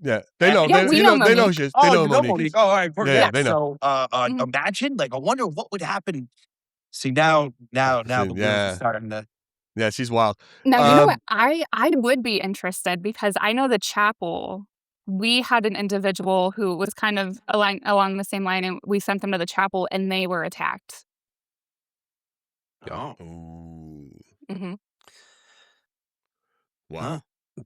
Yeah, they know. Yeah, they, we you know know. They know. Monique. She's, Oh, they know you know Monique. Monique. Oh, all right, perfect. Yeah, they know. So Mhm. imagine, like, I wonder what would happen. See now the wheels Yeah. are starting to. Yeah, she's wild. Now you know Um, what? I would be interested because I know the chapel. We had an individual who was kind of along the same line, and we sent them to the chapel, and they were attacked. Oh, Hmm. Wow.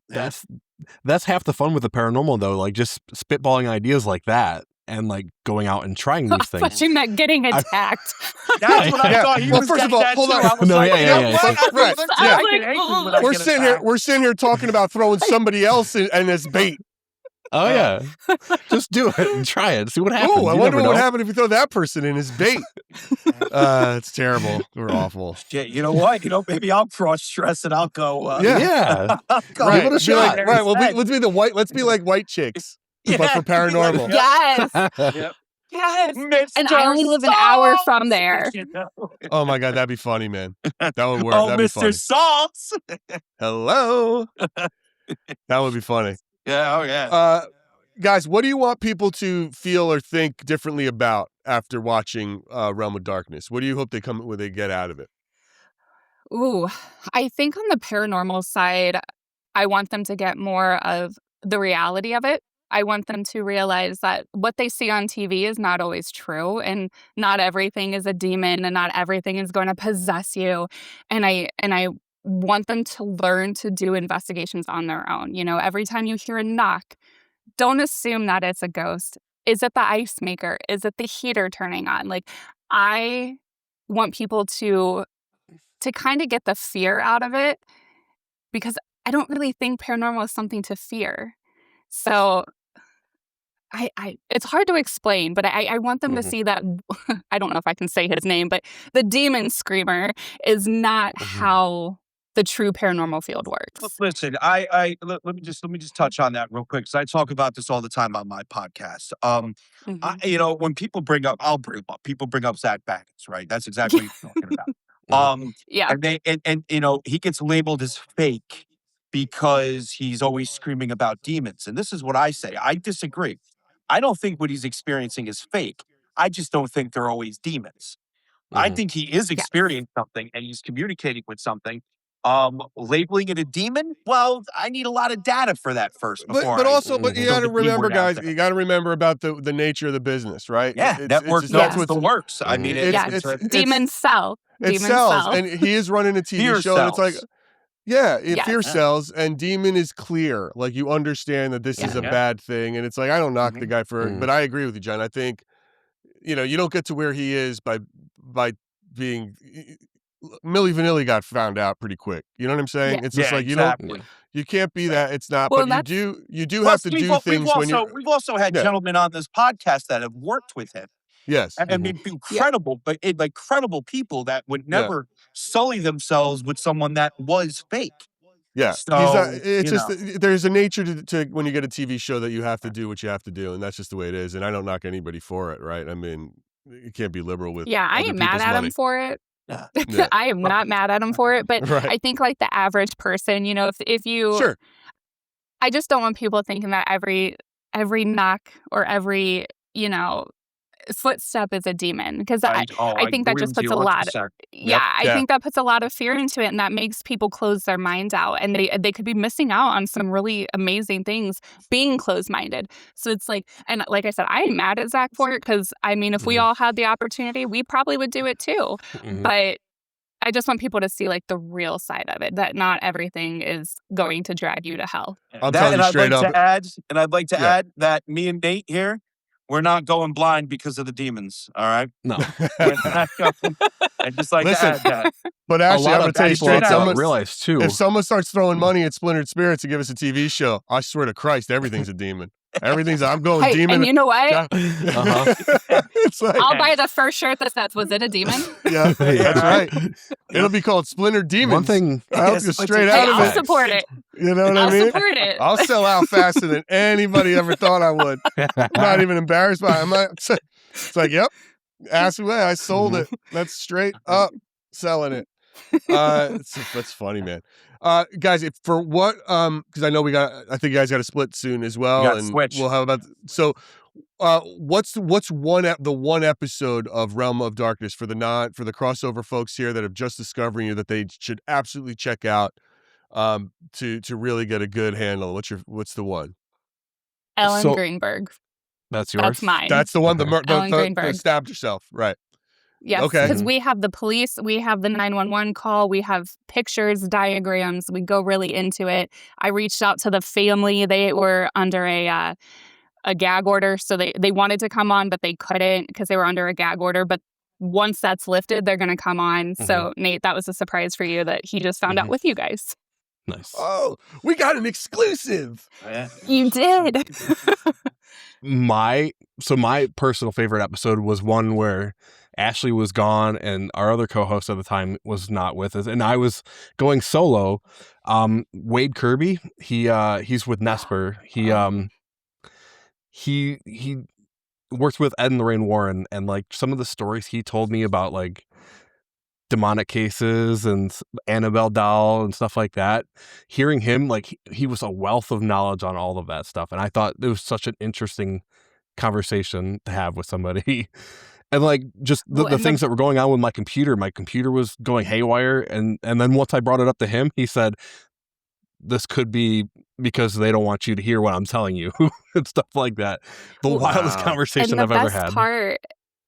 That's half the fun with the paranormal, though. Like just spitballing ideas like that, and like going out and trying these But things. you meant getting attacked. that's what I Yeah. thought. He Well, was first of getting all, that hold too. on. I was No, like, yeah, you know yeah, what? yeah. I was Right. like, Yeah. I get angry when I We're get sitting here. attacked. We're sitting here talking about throwing somebody else in as bait. Oh yeah, just do it and try it. See what happens. Oh, I You wonder never what would know. happen if you throw that person in as bait. It's terrible. We're awful. Shit, you know what? Maybe I'll cross stress and I'll go. Yeah. Yeah, I'll go Right. Give it a Be shot. like, right. Well, let's be the white. Let's be like white chicks, but for paranormal. Yes. Yep. Yes. Mr. And I only live an hour from Salts! there. You know? Oh my God, that'd be funny, man. That would work. Oh, That'd be funny. Mr. Salts. Hello. That would be funny. Yeah. Oh, yeah. Guys, what do you want people to feel or think differently about after watching Realm of Darkness? What do you hope they get out of it? Ooh, I think on the paranormal side, I want them to get more of the reality of it. I want them to realize that what they see on TV is not always true, and not everything is a demon, and not everything is going to possess you. And I want them to learn to do investigations on their own. Every time you hear a knock, don't assume that it's a ghost. Is it the ice maker? Is it the heater turning on? Like, I want people to kind of get the fear out of it, because I don't really think paranormal is something to fear. So it's hard to explain, but I want them to see that. I don't know if I can say his name, but the demon screamer is not how the true paranormal field works. Listen, let me just touch on that real quick because I talk about this all the time on my podcast. Mhm. When people bring up, I'll bring up. People bring up Zach Baggins, right? That's exactly what you're talking about. Yeah. And he gets labeled as fake because he's always screaming about demons. And this is what I say. I disagree. I don't think what he's experiencing is fake. I just don't think they're always demons. I think he is Yes. experiencing something and he's communicating with something. Labeling it a demon? Well, I need a lot of data for that first before But I also, but you throw got to the B remember, word out guys. there. You got to remember about the nature of the business, right? Yeah, It's network just that's knows the works. I mean, Demons sell. it Demons sells, sell. and he is running a TV fear show, and it's like, sells. yeah, fear Yes. sells, and demon is clear. Like you understand that this is a Yeah. bad thing, and it's like I don't knock the guy for it, but I agree with you, John. I think you don't get to where he is by being. Milli Vanilli got found out pretty quick. You know what I'm saying? Yeah. It's just Yeah, like exactly. you can't be that. It's not. Well, But that's you do have Plus, to do things when you're. we've also had Yeah. gentlemen on this podcast that have worked with him. Yes. I mean, incredible, but credible people that would Yeah. never sully themselves with someone that was fake. Yeah, So, he's not. It's you just know. there's a nature to when you get a TV show that you have to do what you have to do, and that's just the way it is. And I don't knock anybody for it, right? I mean, you can't be liberal with I other ain't mad people's at money. him for it. Yeah. Yeah. I am not mad at him for it, but Right. I think like the average person, if you Sure. I just don't want people thinking that every knock or every, footstep is a demon, because I think that agree just with puts you a lot 100%. I think that puts a lot of fear into it, and that makes people close their minds out, and they could be missing out on some really amazing things being closed-minded. So it's like, and like I said, I ain't mad at Zach for it, because I mean, if we all had the opportunity, we probably would do it too. But I just want people to see like the real side of it, that not everything is going to drag you to hell. I'm telling you straight up. I'd like to add that me and Nate here, we're not going blind because of the demons. All right. No. I'd just like Listen, to add that. But A actually, lot I'm going of to tell you people straight. out Someone there realize too. If someone starts throwing money at Splintered Spirits to give us a TV show, I swear to Christ, everything's a demon. I'm going Hey, demon. and you know what? It's like, I'll buy the first shirt that says, "Was it a demon?" yeah, that's right. It'll be called Splintered Demons. One thing, I'll go straight Hey, out of I'll it. support it. You know what I I'll mean? support it. I'll sell out faster than anybody ever thought I would. I'm not even embarrassed by it. I'm not, it's like, yep, ass away. I sold it. That's straight up selling it. That's funny, man. Guys, because I know I think you guys got to split soon as well, and switch. we'll have about. So, what's the one episode of Realm of Darkness for the crossover folks here that have just discovering you that they should absolutely check out, to really get a good handle. What's the one? Ellen Greenberg. That's yours. That's mine. That's the one. Ellen The Greenberg. stabbed herself, right? Yes, Okay. because we have the police, we have the 911 call, we have pictures, diagrams, we go really into it. I reached out to the family. They were under a gag order, so they wanted to come on, but they couldn't because they were under a gag order. But once that's lifted, they're going to come on. So, Nate, that was a surprise for you that he just found out with you guys. Nice. Oh, we got an exclusive. Yeah. You did. My personal favorite episode was one where Ashley was gone and our other co-host at the time was not with us, and I was going solo. Wade Kirby, he's with Nesper. He worked with Ed and Lorraine Warren, and like some of the stories he told me about like demonic cases and Annabelle doll and stuff like that. Hearing him, like he was a wealth of knowledge on all of that stuff, and I thought it was such an interesting conversation to have with somebody. And like just the things that were going on with my computer was going haywire, and then once I brought it up to him, he said, "This could be because they don't want you to hear what I'm telling you," and stuff like that. The wildest conversation I've ever had.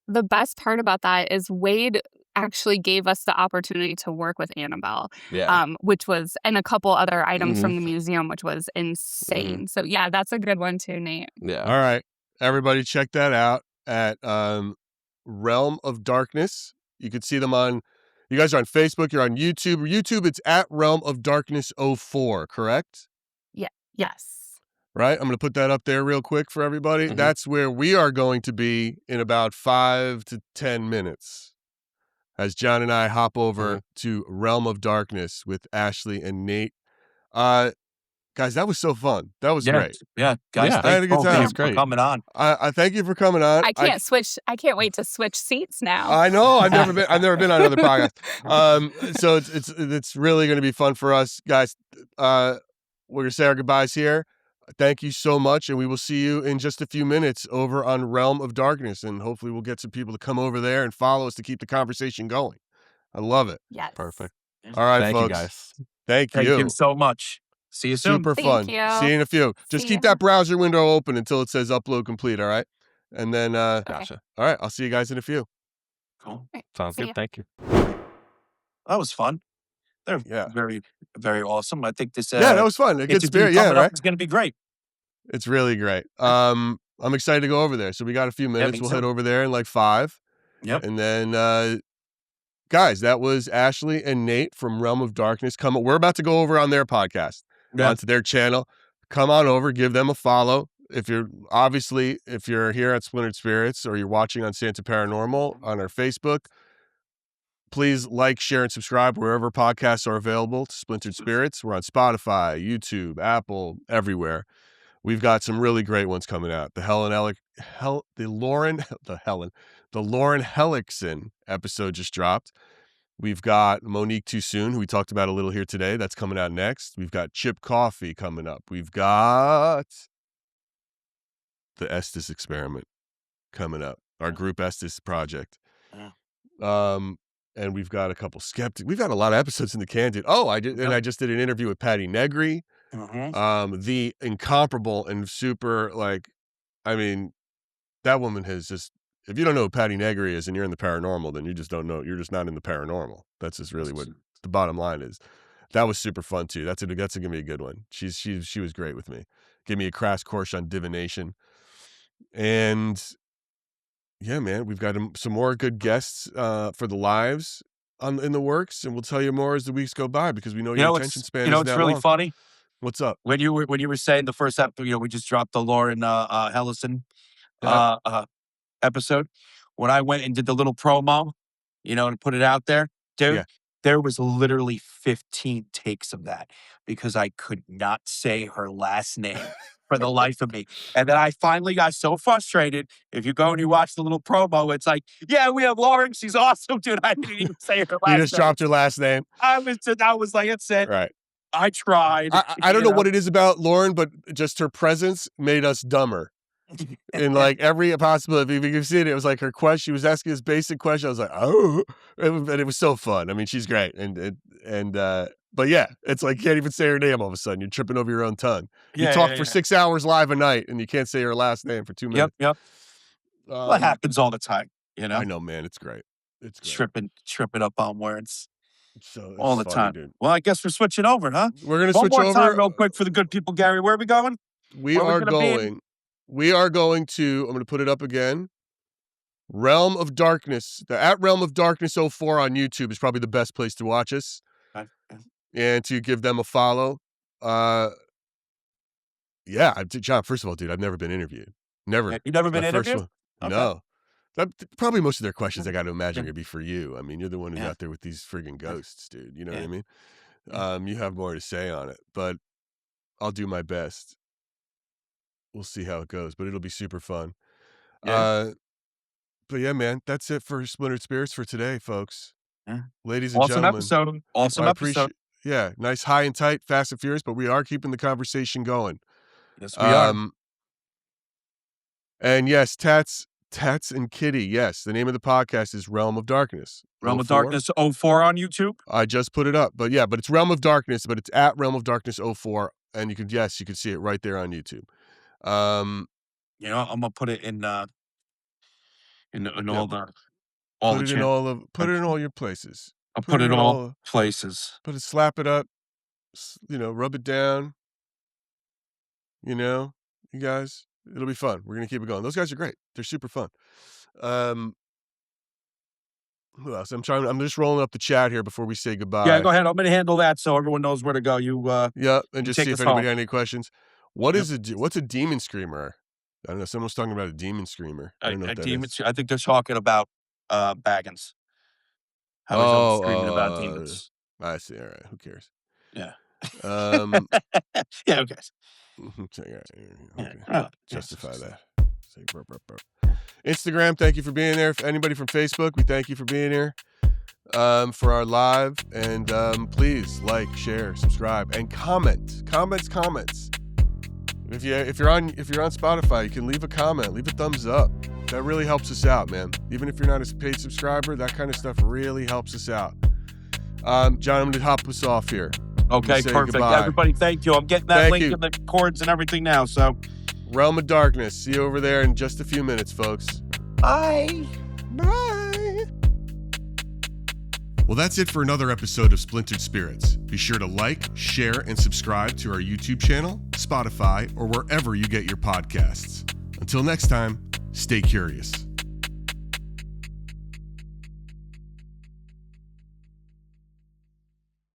The best part about that is Wade actually gave us the opportunity to work with Annabelle, which was, and a couple other items from the museum, which was insane. So yeah, that's a good one too, Nate. Yeah. All right, everybody, check that out at Realm of Darkness. You can see them you guys are on Facebook, you're on YouTube. YouTube, it's at Realm of Darkness 04, correct? Yeah. Yes. Right? I'm going to put that up there real quick for everybody. That's where we are going to be in about 5 to 10 minutes. as John and I hop over Mhm. to Realm of Darkness with Ashley and Nate. Guys, that was so fun. That was Yeah, great. yeah, guys, Yeah, I had thank a good both of time. you That's for great. coming on. I thank you for coming on. I can't wait to switch seats now. I know. I've never been on another podcast. So it's really going to be fun for us, guys. We're going to say our goodbyes here. Thank you so much, and we will see you in just a few minutes over on Realm of Darkness, and hopefully we'll get some people to come over there and follow us to keep the conversation going. I love it. Yes. Perfect. All right, Thank you, folks. guys. Thank Thank you. you so much. See you soon. Super Thank fun. you. See you in a few. Just See keep ya. that browser window open until it says upload complete. All right, and then Okay. Gotcha. all right, I'll see you guys in a few. Cool. All right. Sounds See good. ya. Thank you. That was fun. They're Yeah. very, very awesome. I think this Yeah, that was fun. A good interview spirit. Yeah, coming up right. is going to be great. It's really great. I'm excited to go over there. So we got a few minutes. me We'll too. head over there in like 5. Yep. And then, guys, that was Ashley and Nate from Realm of Darkness. We're about to go over on their podcast, Yeah. onto their channel. Come on over, give them a follow. If you're here at Splintered Spirits or you're watching on Santa Paranormal on our Facebook, please like, share, and subscribe wherever podcasts are available to Splintered Spirits. We're on Spotify, YouTube, Apple, everywhere. We've got some really great ones coming out. The Lauren Hellickson episode just dropped. We've got Monique Too Soon, who we talked about a little here today. That's coming out next. We've got Chip Coffee coming up. We've got the Estes experiment coming up. Our group Estes project. Yeah. And we've got a couple skeptics. We've got a lot of episodes in the can, dude. Oh, I just did an interview with Patty Negri. The incomparable and super, I mean, that woman has just, if you don't know who Patty Negri is and you're in the paranormal, then you just don't know. You're just not in the paranormal. That's just really what the bottom line is. That was super fun too. That's gonna be a good one. She was great with me. Gave me a crash course on divination. And yeah, man, we've got some more good guests for the lives in the works, and we'll tell you more as the weeks go by because we know your attention span is it's that really long. funny What's up? when you were saying the first episode. We just dropped the Lauren Hellison episode. When I went and did the little promo, and put it out there, dude, Yeah. there was literally 15 takes of that because I could not say her last name for the life of me. And then I finally got so frustrated. If you go and you watch the little promo, it's like, yeah, we have Lauren. She's awesome, dude. I didn't even say her last You name. just dropped your last name. I was like, it's it. Right. I tried. I don't know what it is about Lauren, but just her presence made us dumber. In like every possibility, if you've seen it, it was like her question. She was asking this basic question. I was like, oh, and it was so fun. I mean, she's great, but yeah, it's like you can't even say her name all of a sudden. You're tripping over your own tongue. You talk for 6 hours live a night, and you can't say her last name for 2 minutes. Yep. That happens all the time. I know, man. It's great. It's great. Tripping up on words. So all the funny, time. dude. Well, I guess we're switching over, huh? We're gonna One switch more over time, real quick, for the good people, Gary. Where are we going? We are going to, I'm going to put it up again. Realm of Darkness. At Realm of Darkness 04 on YouTube is probably the best place to watch us and to give them a follow. Yeah, John, first of all, dude, I've never been interviewed. Never. You've never been interviewed? Okay. No. Probably most of their questions I got to imagine are going to be for you. I mean, you're the one who's out there with these friggin' ghosts, dude. You know what I mean? You have more to say on it, but I'll do my best. We'll see how it goes, but it'll be super fun. Yeah. But yeah, man, that's it for Splintered Spirits for today, folks. Yeah. Ladies and gentlemen. Awesome episode. Yeah, nice, high and tight, fast and furious, but we are keeping the conversation going. Yes, we are. And yes, Tats and Kitty. Yes, the name of the podcast is Realm of Darkness. Realm of Darkness 04 on YouTube. I just put it up, but it's Realm of Darkness, but it's at Realm of Darkness 04, and you can see it right there on YouTube. I'm gonna put it in all the put it in all your places. I'll put it in all places. Slap it up, rub it down. You guys, it'll be fun. We're gonna keep it going. Those guys are great. They're super fun. Who else? I'm just rolling up the chat here before we say goodbye. Yeah, go ahead. I'm gonna handle that so everyone knows where to go. And just see if anybody had any questions. What's a demon screamer? I don't know. Someone's talking about a demon screamer. I don't know what that is. I think they're talking about Baggins. How he's always screaming about demons. I see. All right. Who cares? Yeah. Yeah, who cares? Okay. Justify that. Say burp, burp, burp. Instagram, thank you for being there. If anybody from Facebook, we thank you for being here for our live. And please like, share, subscribe, and comment. Comments. If you're on Spotify, you can leave a comment, leave a thumbs up. That really helps us out, man. Even if you're not a paid subscriber, that kind of stuff really helps us out. John, I'm going to hop us off here. Okay, perfect. Goodbye. Everybody, thank you. I'm getting that link in the chords and everything now. So, Realm of Darkness. See you over there in just a few minutes, folks. bye. Bye. Well, that's it for another episode of Splintered Spirits. Be sure to like, share, and subscribe to our YouTube channel, Spotify, or wherever you get your podcasts. Until next time, stay curious.